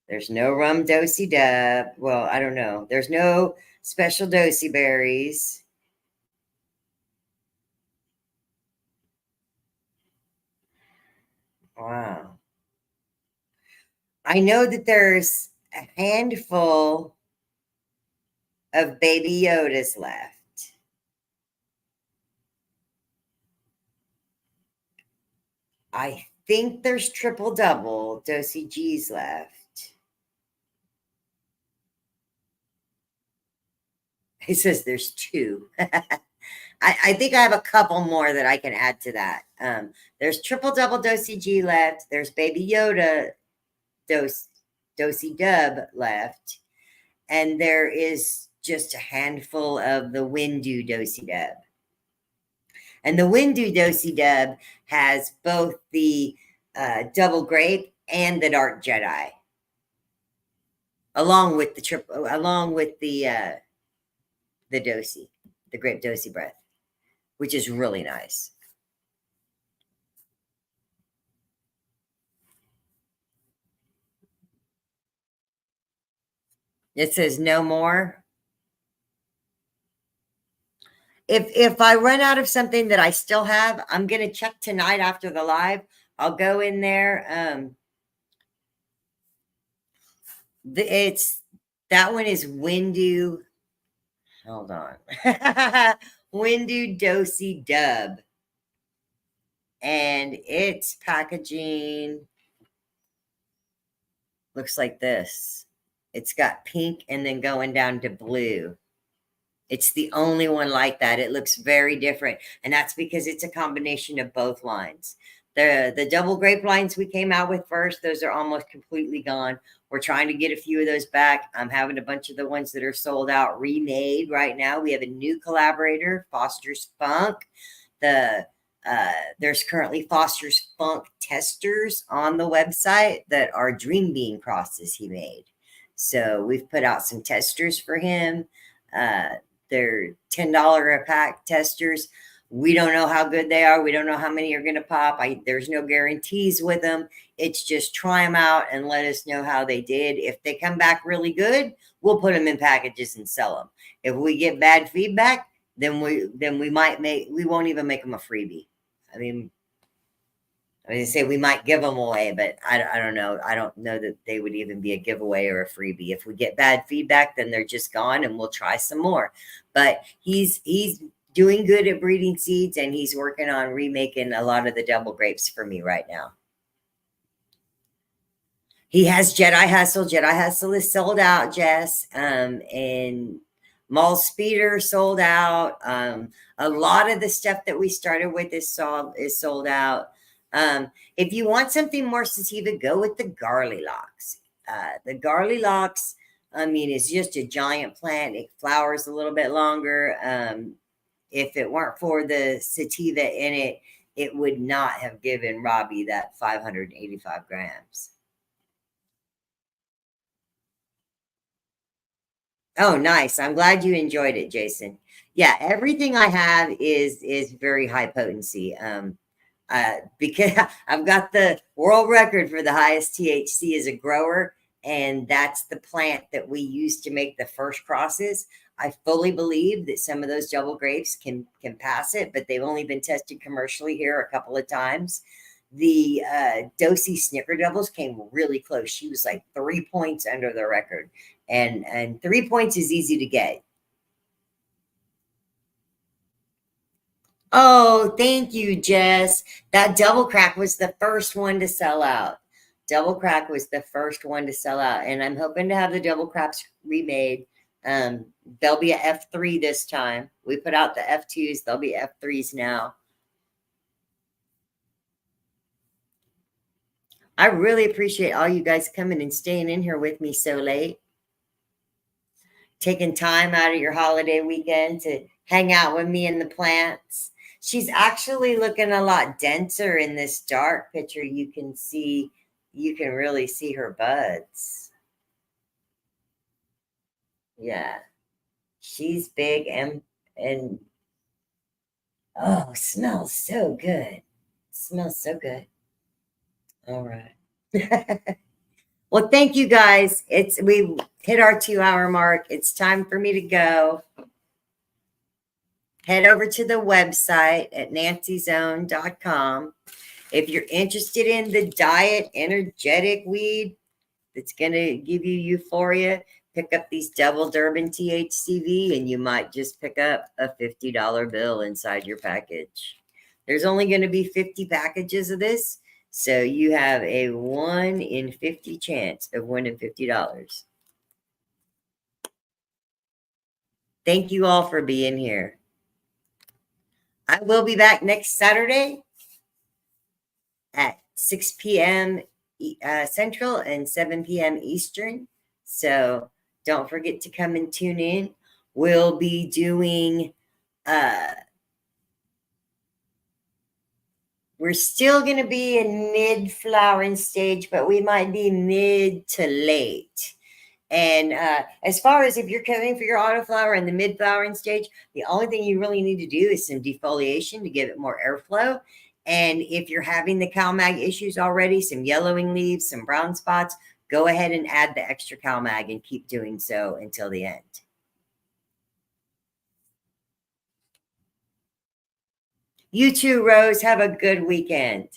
There's no rum Dosey Dub. Well, I don't know. There's no special Dosey berries. Wow. I know that there's a handful of Baby Yodas left. I think there's triple double Dosey G's left. He says there's two. I think I have a couple more that I can add to that. There's triple double Dosey G left. There's Baby Yoda Dosey Dub left. And there is just a handful of the Windu Dosey Dub. And the Windu Dosey Dub has both the double grape and the dark Jedi, along with the Dosey, the grape Dosey breath, which is really nice. It says no more. If I run out of something that I still have, I'm going to check tonight after the live. I'll go in there. That one is Windu. Hold on. Windu Dosey Dub. And its packaging looks like this. It's got pink and then going down to blue. It's the only one like that. It looks very different. And that's because it's a combination of both lines. The double grape lines we came out with first, those are almost completely gone. We're trying to get a few of those back. I'm having a bunch of the ones that are sold out remade right now. We have a new collaborator, Foster's Funk. There's currently Foster's Funk testers on the website that are Dream Bean crosses he made. So we've put out some testers for him. They're $10 a pack testers. We don't know how good they are. We don't know how many are going to pop. There's no guarantees with them. It's just try them out and let us know how they did. If they come back really good, we'll put them in packages and sell them. If we get bad feedback, then we won't even make them a freebie. I mean, say we might give them away, but I don't know. I don't know that they would even be a giveaway or a freebie. If we get bad feedback, then they're just gone and we'll try some more. But he's doing good at breeding seeds, and he's working on remaking a lot of the double grapes for me right now. He has Jedi Hustle. Jedi Hustle is sold out, Jess. And Mall Speeder sold out. A lot of the stuff that we started with is sold out. If you want something more sativa, go with the Garly Locks. The Garly Locks, I mean, it's just a giant plant. It flowers a little bit longer. If it weren't for the sativa in it, it would not have given Robbie that 585 grams. Oh, nice. I'm glad you enjoyed it, Jason. Yeah, everything I have is very high potency. Because I've got the world record for the highest THC as a grower, and that's the plant that we used to make the first crosses. I fully believe that some of those double grapes can pass it, but they've only been tested commercially here a couple of times. The Dosey Snickerdoodles came really close. She was like 3 points under the record, and 3 points is easy to get. Oh, thank you, Jess. That double crack was the first one to sell out. Double crack was the first one to sell out, and I'm hoping to have the double cracks remade. They'll be a F3 this time. We put out the F2s. They'll be F3s now. I really appreciate all you guys coming and staying in here with me so late. Taking time out of your holiday weekend to hang out with me and the plants. She's actually looking a lot denser in this dark picture. You can really see her buds. Yeah. She's big and oh, smells so good. Smells so good. All right. Well, thank you guys. We hit our 2-hour mark. It's time for me to go. Head over to the website at nancyzone.com. If you're interested in the diet energetic weed that's going to give you euphoria, pick up these double Durban THC-V, and you might just pick up a $50 bill inside your package. There's only going to be 50 packages of this, so you have a 1 in 50 chance of winning $50. Thank you all for being here. I will be back next Saturday at 6 p.m. Central and 7 p.m. Eastern. So don't forget to come and tune in. We'll be doing, we're still going to be in mid-flowering stage, but we might be mid to late. And as far as if you're coming for your autoflower in the mid-flowering stage, the only thing you really need to do is some defoliation to give it more airflow. And if you're having the CalMag issues already, some yellowing leaves, some brown spots, go ahead and add the extra CalMag and keep doing so until the end. You too, Rose. Have a good weekend.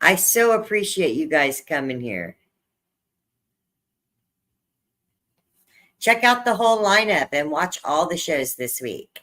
I so appreciate you guys coming here. Check out the whole lineup and watch all the shows this week.